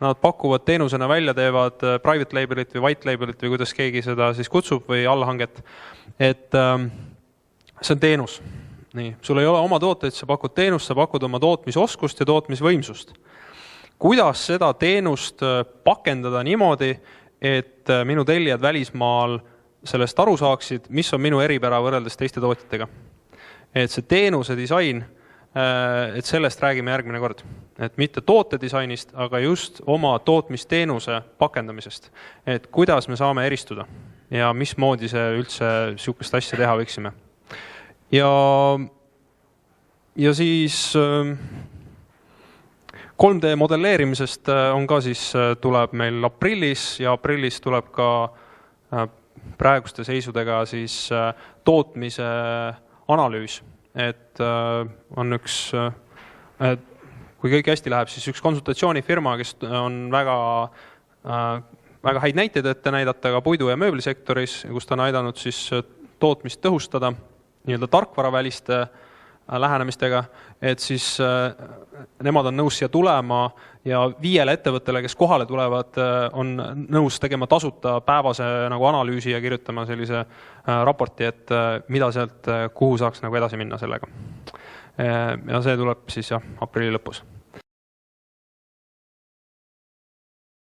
nad pakuvad teenusena välja, teevad private labelit või white labelit või kuidas keegi seda siis kutsub või allhanget, et see on teenus. Nii, sul ei ole oma tooteid, sa pakud teenust, sa pakud oma tootmisoskust ja tootmisvõimsust. Kuidas seda teenust pakendada niimoodi, et minu tellijad välismaal sellest aru saaksid, mis on minu eripära võrreldes teiste tootjatega. Et see teenuse disain, et sellest räägime järgmine kord. Et mitte tootedisainist, aga just oma tootmisteenuse pakendamisest. Et kuidas me saame eristuda ja mismoodi see üldse sihukest asja teha võiksime. Ja siis 3D modelleerimisest on ka siis, tuleb meil aprillis ja aprillis tuleb ka praeguste seisudega siis tootmise analüüs, et on üks, kui kõik hästi läheb, siis üks konsultatsioonifirma, kes on väga häid näiteid ette näidata ka puidu- ja mööblisektoris, kus ta on aidanud siis tootmist tõhustada nii-öelda tarkvaraväliste lähenemistega, et siis nemad on nõus siia tulema ja 5 ettevõttele, kes kohale tulevad, on nõus tegema tasuta päevase nagu analüüsi ja kirjutama sellise raporti, et mida sealt, kuhu saaks nagu edasi minna sellega. Ja see tuleb siis aprilli lõpus.